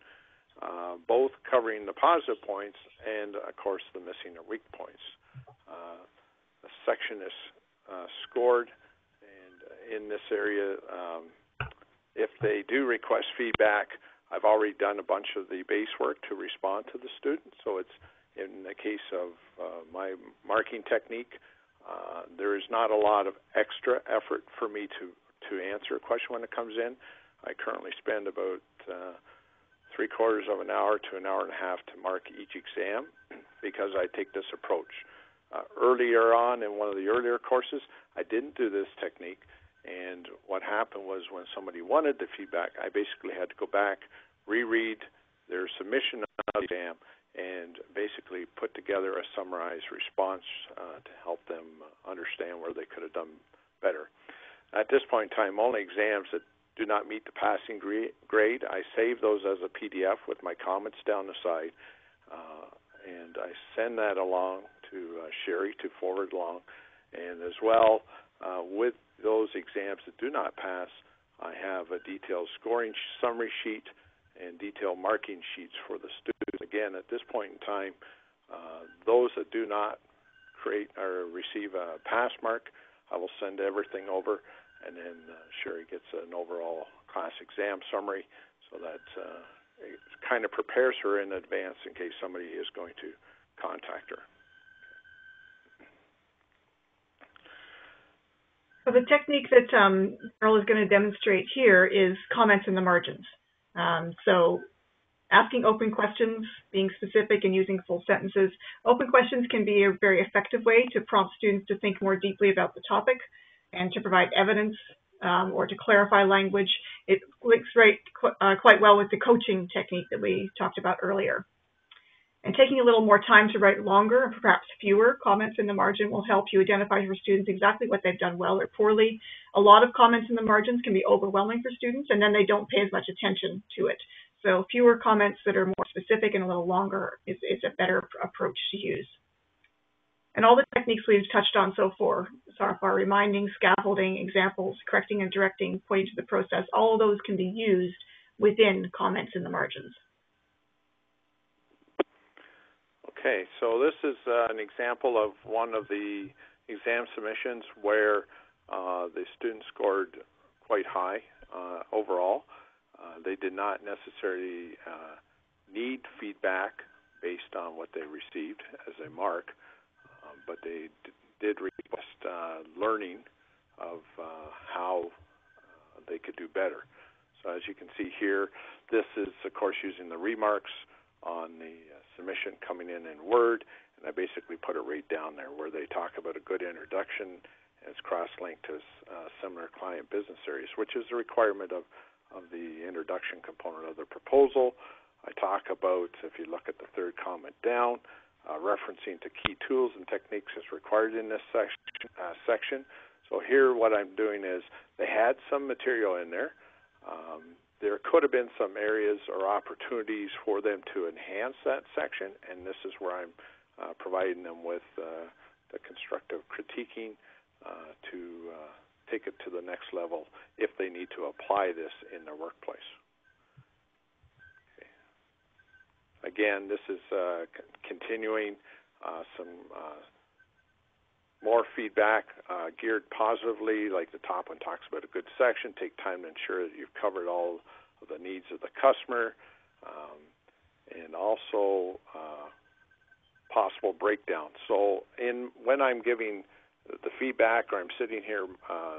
both covering the positive points and, of course, the missing or weak points. The section is scored, and in this area, if they do request feedback, I've already done a bunch of the base work to respond to the student. So it's in the case of my marking technique, there is not a lot of extra effort for me to answer a question when it comes in. I currently spend about 3/4 of an hour to an hour and a half to mark each exam because I take this approach. Earlier on in one of the earlier courses, I didn't do this technique, and what happened was when somebody wanted the feedback, I basically had to go back, reread their submission of the exam, and basically put together a summarized response to help them understand where they could have done better. At this point in time, only exams that do not meet the passing grade, I save those as a PDF with my comments down the side, and I send that along to Sherry to forward along. And as well, with those exams that do not pass, I have a detailed scoring summary sheet and detailed marking sheets for the students. Again, at this point in time, those that do not create or receive a pass mark, I will send everything over, and then Sherry gets an overall class exam summary so that it kind of prepares her in advance in case somebody is going to contact her. So the technique that Earl is going to demonstrate here is comments in the margins. So asking open questions, being specific and using full sentences. Open questions can be a very effective way to prompt students to think more deeply about the topic and to provide evidence or to clarify language. It links quite well with the coaching technique that we talked about earlier. And taking a little more time to write longer and perhaps fewer comments in the margin will help you identify for students exactly what they've done well or poorly. A lot of comments in the margins can be overwhelming for students, and then they don't pay as much attention to it. So fewer comments that are more specific and a little longer is a better approach to use. And all the techniques we've touched on so far, reminding, scaffolding, examples, correcting and directing, pointing to the process, all of those can be used within comments in the margins. Okay, so this is an example of one of the exam submissions where the student scored quite high overall. They did not necessarily need feedback based on what they received as a mark, but they did request learning of how they could do better. So as you can see here, this is, of course, using the remarks on the submission coming in Word, and I basically put it right down there where they talk about a good introduction, and it's cross-linked to similar client business areas, which is a requirement of the introduction component of the proposal. I talk about, if you look at the third comment down, referencing to key tools and techniques as required in this section. So here what I'm doing is they had some material in there. There could have been some areas or opportunities for them to enhance that section, and this is where I'm providing them with the constructive critiquing to take it to the next level if they need to apply this in their workplace. Okay. Again, this is continuing some more feedback geared positively, like the top one talks about a good section. Take time to ensure that you've covered all of the needs of the customer, and also possible breakdown. So when I'm giving the feedback, or I'm sitting here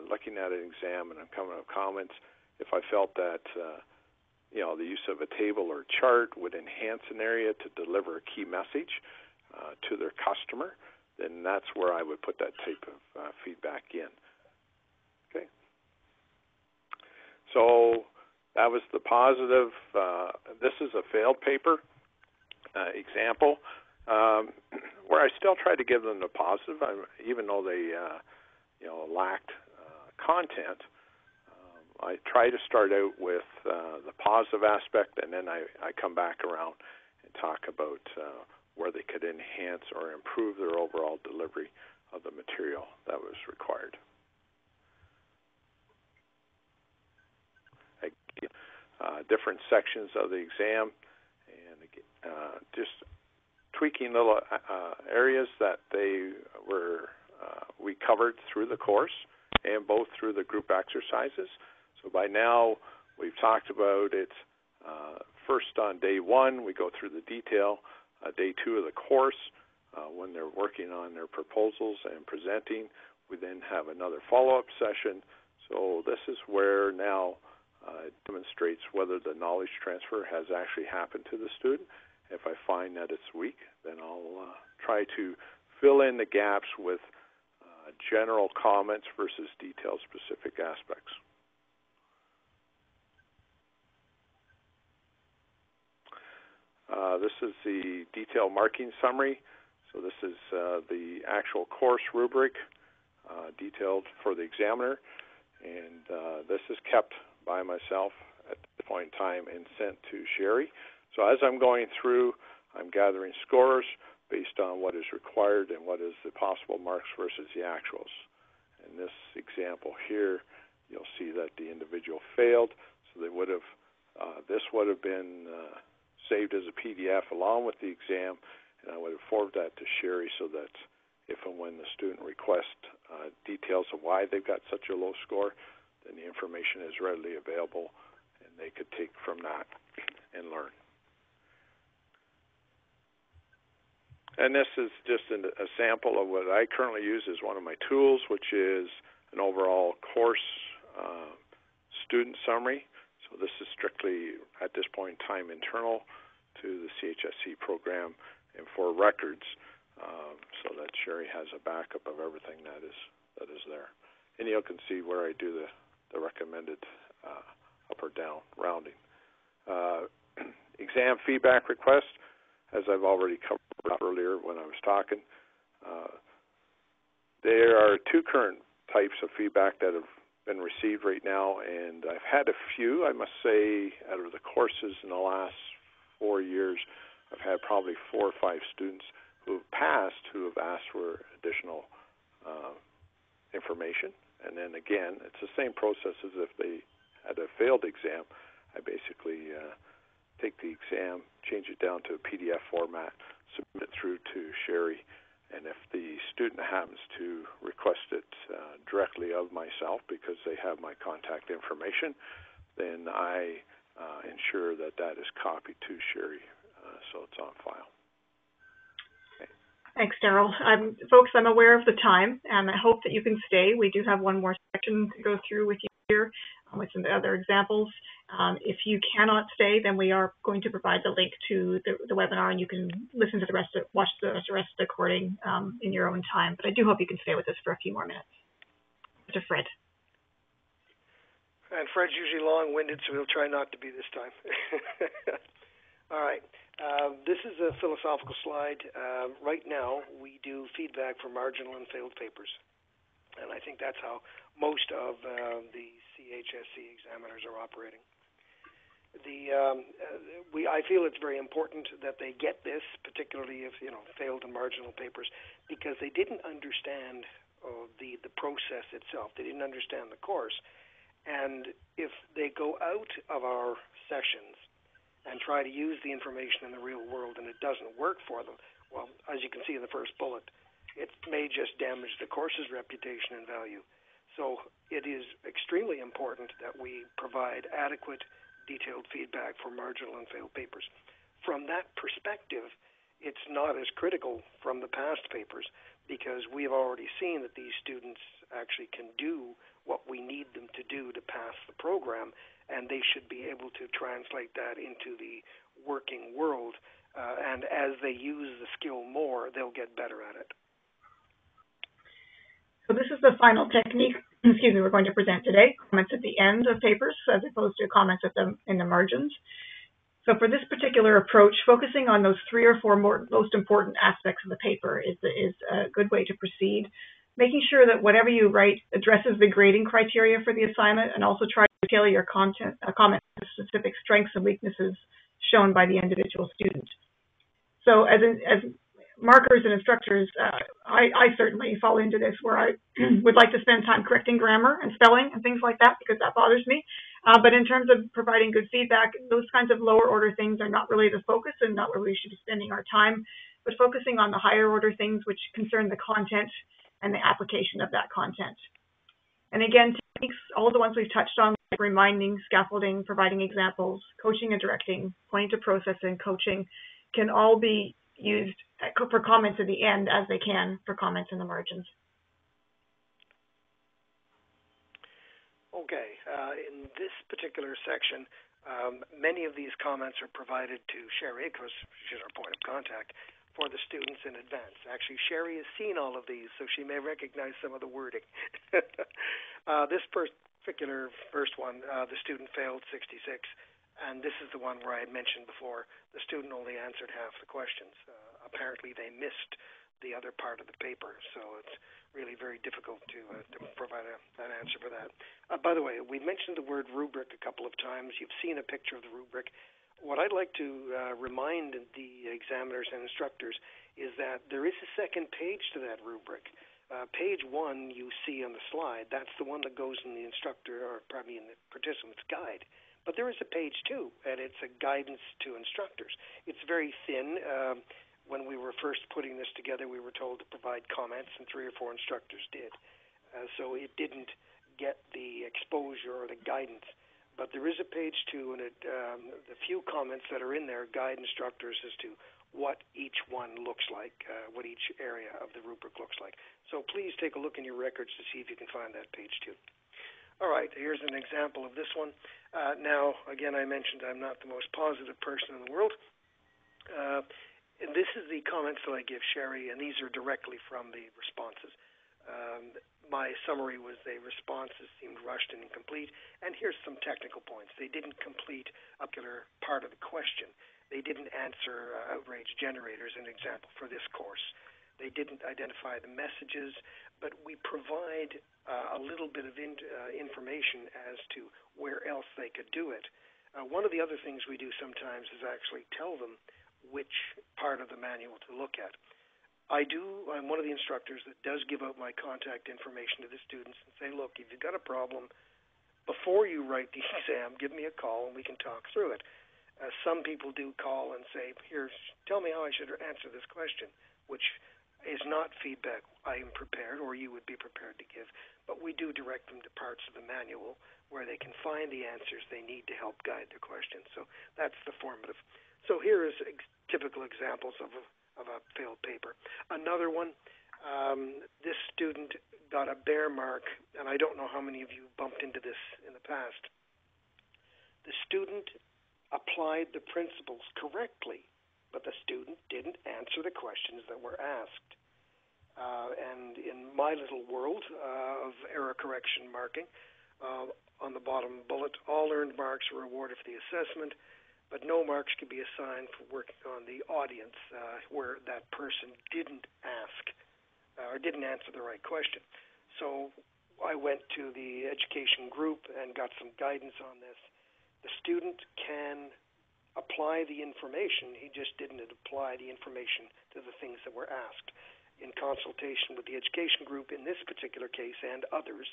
looking at an exam and I'm coming up with comments, if I felt that the use of a table or chart would enhance an area to deliver a key message to their customer, then that's where I would put that type of feedback in. Okay. So that was the positive. This is a failed paper example where I still try to give them the positive, even though they lacked content. I try to start out with the positive aspect, and then I come back around and talk about where they could enhance or improve their overall delivery of the material that was required. different sections of the exam, and just tweaking little areas that we covered through the course and both through the group exercises. So by now we've talked about it. First on day one, we go through the detail. Day two of the course, when they're working on their proposals and presenting, we then have another follow-up session. So this is where now it demonstrates whether the knowledge transfer has actually happened to the student. If I find that it's weak, then I'll try to fill in the gaps with general comments versus detailed specific aspects. This is the detailed marking summary. So this is the actual course rubric detailed for the examiner, and this is kept by myself at this point in time and sent to Sherry. So as I'm going through, I'm gathering scores based on what is required and what is the possible marks versus the actuals. In this example here, you'll see that the individual failed, so they would have this would have been saved as a PDF along with the exam, and I would have forwarded that to Sherry so that if and when the student requests details of why they've got such a low score, then the information is readily available and they could take from that and learn. And this is just a sample of what I currently use as one of my tools, which is an overall course student summary. So this is strictly, at this point in time, internal to the CHSC program and for records, so that Sherry has a backup of everything that is there. And you can see where I do the recommended up or down rounding. Exam feedback request, as I've already covered earlier when I was talking. There are two current types of feedback that have been received right now, and I've had a few, I must say, out of the courses in the last 4 years. I've had probably 4 or 5 students who have passed who have asked for additional information. And then again, it's the same process as if they had a failed exam. I basically take the exam, change it down to a PDF format, submit it through to Sherry, and if the student happens to request it directly of myself because they have my contact information, then I ensure that that is copied to Sherry so it's on file. Okay. Thanks, Daryl. Folks, I'm aware of the time, and I hope that you can stay. We do have one more section to go through with you here with some other examples. If you cannot stay, then we are going to provide the link to the webinar, and you can listen to the rest of, watch the rest of the recording in your own time. But I do hope you can stay with us for a few more minutes. Mr. Fred. And Fred's usually long-winded, so he'll try not to be this time. All right. This is a philosophical slide. Right now, we do feedback for marginal and failed papers. And I think that's how most of the CHSC examiners are operating. I feel it's very important that they get this, particularly if, failed and marginal papers, because they didn't understand the process itself. They didn't understand the course. And if they go out of our sessions and try to use the information in the real world and it doesn't work for them, well, as you can see in the first bullet, it may just damage the course's reputation and value. So it is extremely important that we provide adequate, detailed feedback for marginal and failed papers. From that perspective, it's not as critical from the past papers because we've already seen that these students actually can do what we need them to do to pass the program, and they should be able to translate that into the working world. And as they use the skill more, they'll get better at it. So this is the final technique, we're going to present today, comments at the end of papers as opposed to comments in the margins. So for this particular approach, focusing on those 3 or 4 most important aspects of the paper is a good way to proceed. Making sure that whatever you write addresses the grading criteria for the assignment, and also try to tailor your comment to specific strengths and weaknesses shown by the individual student. So as markers and instructors, I certainly fall into this where I would like to spend time correcting grammar and spelling and things like that because that bothers me. But in terms of providing good feedback, those kinds of lower order things are not really the focus and not where we should be spending our time, but focusing on the higher order things which concern the content and the application of that content. And again, techniques, all the ones we've touched on, like reminding, scaffolding, providing examples, coaching and directing, pointing to process and coaching, can all be used for comments at the end as they can for comments in the margins. Okay, in this particular section, many of these comments are provided to Sherry, because she's our point of contact, for the students in advance. Actually, Sherry has seen all of these, so she may recognize some of the wording. This particular first one, the student failed 66, and this is the one where I had mentioned before, the student only answered half the questions. Apparently, they missed the other part of the paper, so it's really very difficult to provide an answer for that. By the way, we mentioned the word rubric a couple of times. You've seen a picture of the rubric. What I'd like to remind the examiners and instructors is that there is a second page to that rubric. Page 1 you see on the slide, that's the one that goes in the instructor, or pardon me, in the participant's guide. But there is a page 2, and it's a guidance to instructors. It's very thin. When we were first putting this together, we were told to provide comments, and 3 or 4 instructors did. So it didn't get the exposure or the guidance. But there is a page 2, and the few comments that are in there guide instructors as to what each one looks like, what each area of the rubric looks like. So please take a look in your records to see if you can find that page 2. All right, here's an example of this one. Now, again, I mentioned I'm not the most positive person in the world. And this is the comments that I give Sherry, and these are directly from the responses. My summary was the responses seemed rushed and incomplete, and here's some technical points. They didn't complete a particular part of the question. They didn't answer outrage generators, an example for this course. They didn't identify the messages, but we provide a little bit of information as to where else they could do it. One of the other things we do sometimes is actually tell them which part of the manual to look at. I'm one of the instructors that does give out my contact information to the students and say, look, if you've got a problem, before you write the exam, give me a call and we can talk through it. Some people do call and say, tell me how I should answer this question, which is not feedback I am prepared or you would be prepared to give, but we do direct them to parts of the manual where they can find the answers they need to help guide their questions. So that's the formative. So here is typical examples of a failed paper. Another one, this student got a bare mark, and I don't know how many of you bumped into this in the past. The student applied the principles correctly, but the student didn't answer the questions that were asked. And in my little world of error correction marking, on the bottom bullet, all earned marks were awarded for the assessment, but no marks could be assigned for working on the audience where that person didn't ask or didn't answer the right question. So I went to the education group and got some guidance on this. The student can apply the information, he just didn't apply the information to the things that were asked. In consultation with the education group in this particular case and others,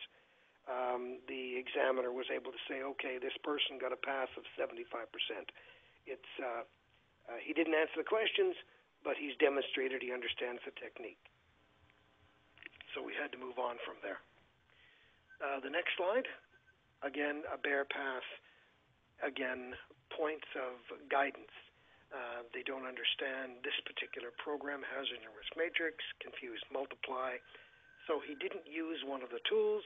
the examiner was able to say, okay, this person got a pass of 75%. He didn't answer the questions, but he's demonstrated he understands the technique. So we had to move on from there. The next slide, again, a bare pass, again, points of guidance. They don't understand this particular program, hazard and risk matrix, confused multiply. So he didn't use one of the tools,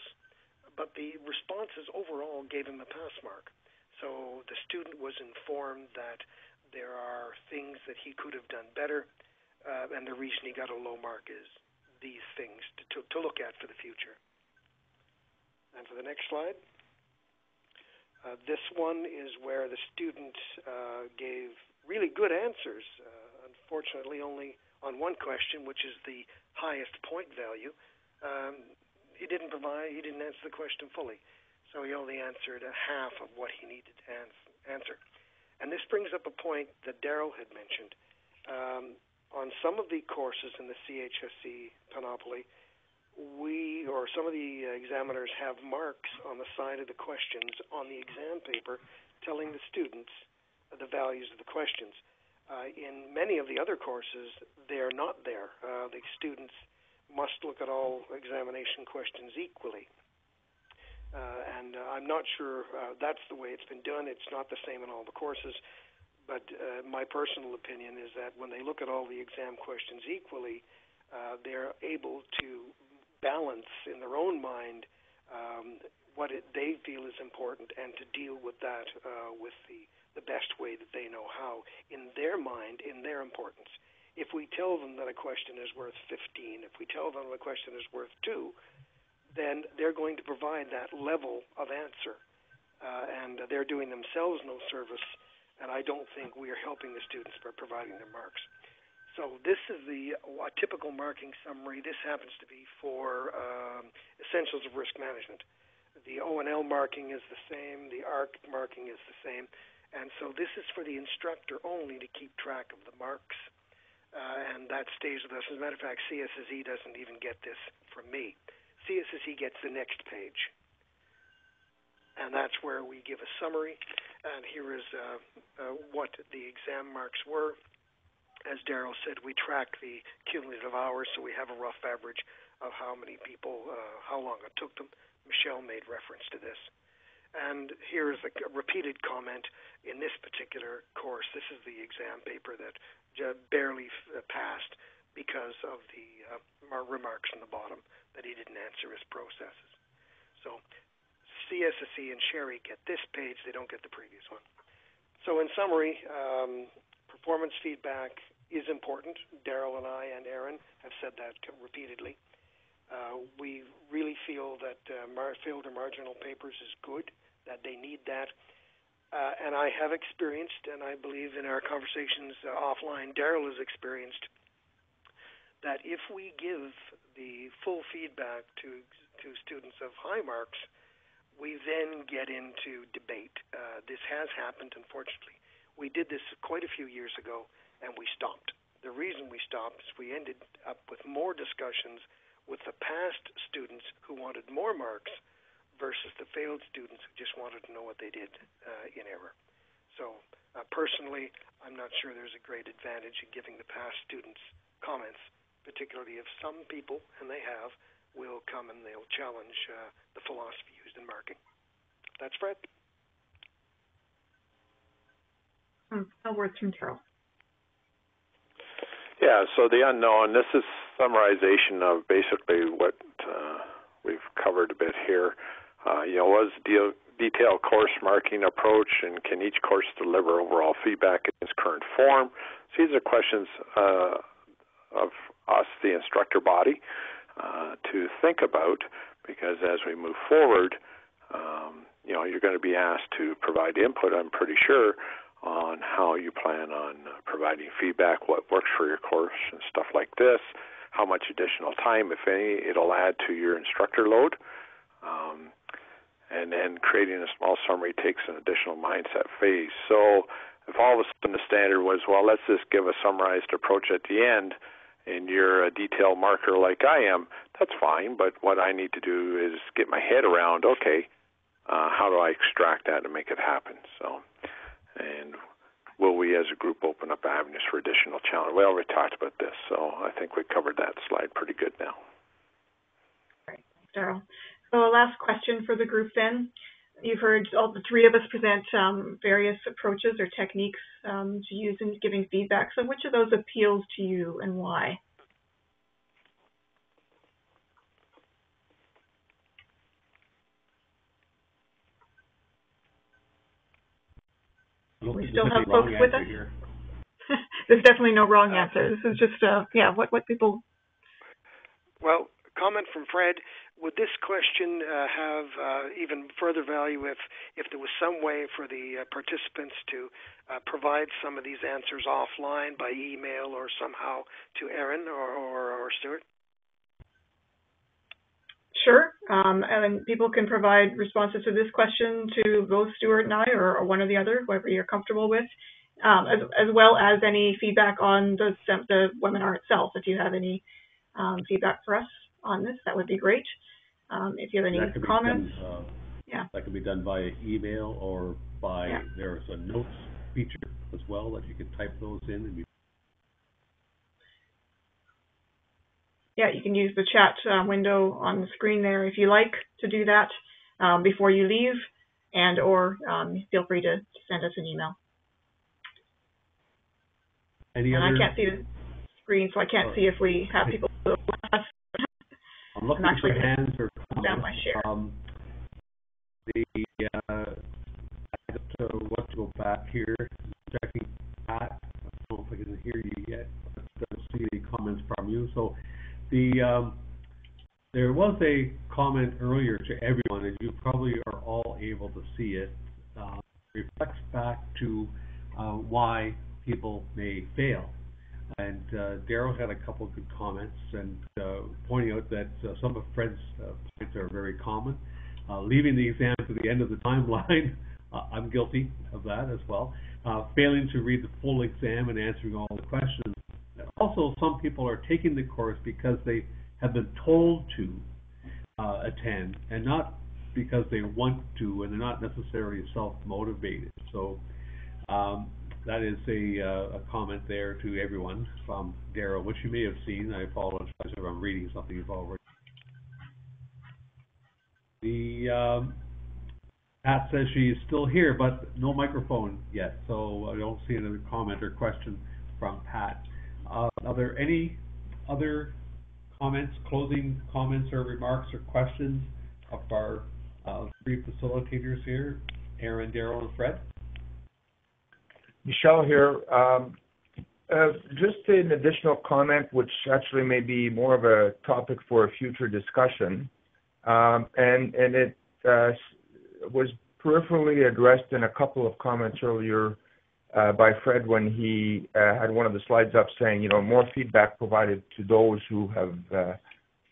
but the responses overall gave him a pass mark. So the student was informed that there are things that he could have done better, and the reason he got a low mark is these things to look at for the future. And for the next slide, this one is where the student gave really good answers, unfortunately only on one question, which is the highest point value. He didn't answer the question fully. So he only answered a half of what he needed to answer. And this brings up a point that Daryl had mentioned. On some of the courses in the CHSC Panoply, we or some of the examiners have marks on the side of the questions on the exam paper telling the students the values of the questions. In many of the other courses, they're not there. The students must look at all examination questions equally. And I'm not sure that's the way it's been done. It's not the same in all the courses. But my personal opinion is that when they look at all the exam questions equally, they're able to balance in their own mind what they feel is important and to deal with that with the best way that they know how in their mind, in their importance. If we tell them that a question is worth 15, if we tell them a question is worth 2, then they're going to provide that level of answer. And they're doing themselves no service, and I don't think we are helping the students by providing their marks. So this is a typical marking summary. This happens to be for Essentials of Risk Management. The O&L marking is the same. The ARC marking is the same. And so this is for the instructor only to keep track of the marks, and that stays with us. As a matter of fact, CSSE doesn't even get this from me. CSSE gets the next page, and that's where we give a summary. And here is what the exam marks were. As Daryl said, we track the cumulative hours, so we have a rough average of how many people, how long it took them. Michelle made reference to this. And here is a repeated comment in this particular course. This is the exam paper that barely passed because of the remarks on the bottom that he didn't answer his processes. So CSSE and Sherry get this page. They don't get the previous one. So in summary, performance feedback is important. Daryl and I and Aaron have said that repeatedly. We really feel that failed or marginal papers is good, that they need that. And I have experienced, and I believe in our conversations offline, Daryl has experienced, that if we give the full feedback to students of high marks, we then get into debate. This has happened, unfortunately. We did this quite a few years ago, and we stopped. The reason we stopped is we ended up with more discussions with the past students who wanted more marks versus the failed students who just wanted to know what they did in error. So personally, I'm not sure there's a great advantage in giving the past students comments, particularly if some people, and they have, will come and they'll challenge the philosophy used in marking. That's Fred. No words from Daryl. Yeah, so the unknown, this is summarization of basically what we've covered a bit here. Was detailed course marking approach, and can each course deliver overall feedback in its current form? So these are questions of us, the instructor body, to think about, because as we move forward, you're going to be asked to provide input, I'm pretty sure, on how you plan on providing feedback, what works for your course and stuff like this, how much additional time, if any, it'll add to your instructor load. And then creating a small summary takes an additional mindset phase. So if all of a sudden the standard was, well, let's just give a summarized approach at the end, and you're a detail marker like I am, that's fine. But what I need to do is get my head around, okay, how do I extract that and make it happen? So, and will we as a group open up avenues for additional challenge? We already talked about this, so I think we covered that slide pretty good now. Great, thanks, Daryl. So a last question for the group then. You've heard all the three of us present various approaches or techniques to use in giving feedback. So which of those appeals to you and why? We still have folks with us? There's definitely no wrong answer. This is just, what people... Well, comment from Fred. Would this question have even further value if there was some way for the participants to provide some of these answers offline by email or somehow to Aaron or Stuart? Sure. And people can provide responses to this question to both Stuart and I or one or the other, whoever you're comfortable with, as well as any feedback on the webinar itself, if you have any feedback for us. on this, that would be great. If you have any comments. That can be done via email or by, there's a notes feature as well that you can type those in. And you can use the chat window on the screen there if you like to do that before you leave, and or feel free to send us an email. I can't see the screen, so I can't see if we have people. I'm looking for hands or comments. Down my share. I just want to go back here, checking Pat. I don't know if I can hear you yet, but I don't see any comments from you. So there was a comment earlier to everyone, and you probably are all able to see it. Reflects back to why people may fail. And Daryl had a couple of good comments, and pointing out that some of Fred's points are very common. Leaving the exam to the end of the timeline, I'm guilty of that as well. Failing to read the full exam and answering all the questions. Also, some people are taking the course because they have been told to attend, and not because they want to, and they're not necessarily self-motivated. So that is a comment there to everyone from Daryl, which you may have seen. I apologize if I'm reading something you've already. Pat says she's still here, but no microphone yet, so I don't see another comment or question from Pat. Are there any other comments, closing comments or remarks or questions of our three facilitators here, Aaron, Daryl, and Fred? Michelle here. Just an additional comment, which actually may be more of a topic for a future discussion, and it was peripherally addressed in a couple of comments earlier by Fred when he had one of the slides up saying, more feedback provided to those who have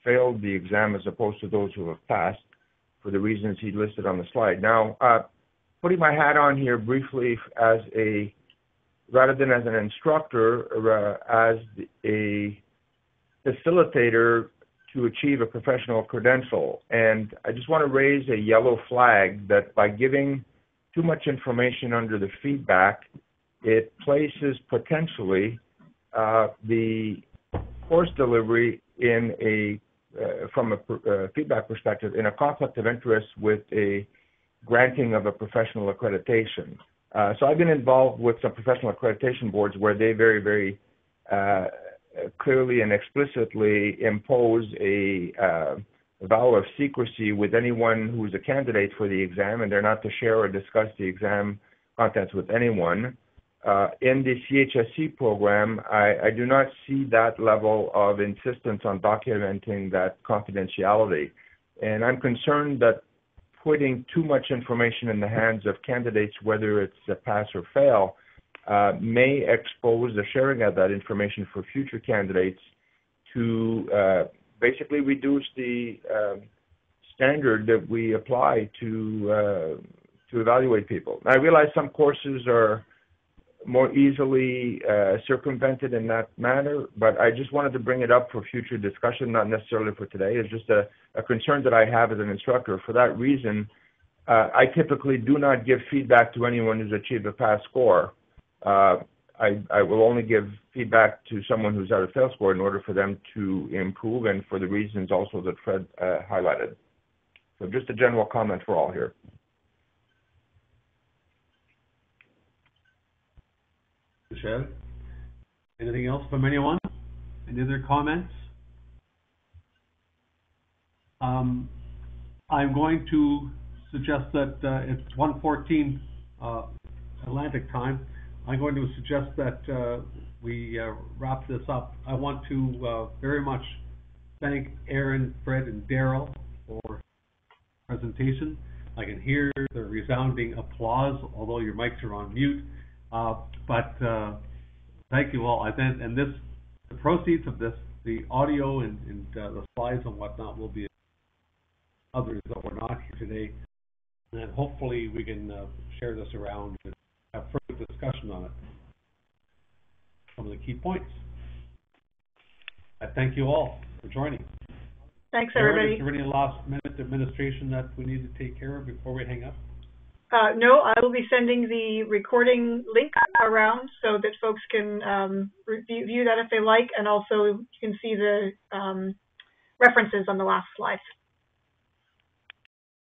failed the exam as opposed to those who have passed for the reasons he listed on the slide. Now, putting my hat on here briefly rather than as an instructor, as a facilitator to achieve a professional credential. And I just want to raise a yellow flag that by giving too much information under the feedback, it places potentially the course delivery from a feedback perspective in a conflict of interest with a granting of a professional accreditation. So I've been involved with some professional accreditation boards where they very, very clearly and explicitly impose a vow of secrecy with anyone who's a candidate for the exam, and they're not to share or discuss the exam contents with anyone. In the CHSC program, I do not see that level of insistence on documenting that confidentiality. And I'm concerned that putting too much information in the hands of candidates, whether it's a pass or fail, may expose the sharing of that information for future candidates to basically reduce the standard that we apply to evaluate people. I realize some courses are more easily circumvented in that manner, but I just wanted to bring it up for future discussion, not necessarily for today. It's just a concern that I have as an instructor. For that reason, I typically do not give feedback to anyone who's achieved a pass score. I will only give feedback to someone who's at a fail score in order for them to improve, and for the reasons also that Fred highlighted. So just a general comment for all here. Michelle, anything else from anyone? Any other comments? I'm going to suggest that it's 1:14 Atlantic time. I'm going to suggest that we wrap this up. I want to very much thank Aaron, Fred, and Daryl for the presentation. I can hear the resounding applause, although your mics are on mute. But thank you all. And the proceeds of this, the audio and the slides and whatnot, will be others that were not here today. And then hopefully we can share this around and have further discussion on it. Some of the key points. I thank you all for joining. Thanks, Erin, everybody. is there any last-minute administration that we need to take care of before we hang up? No, I will be sending the recording link around so that folks can view that if they like, and also you can see the references on the last slide.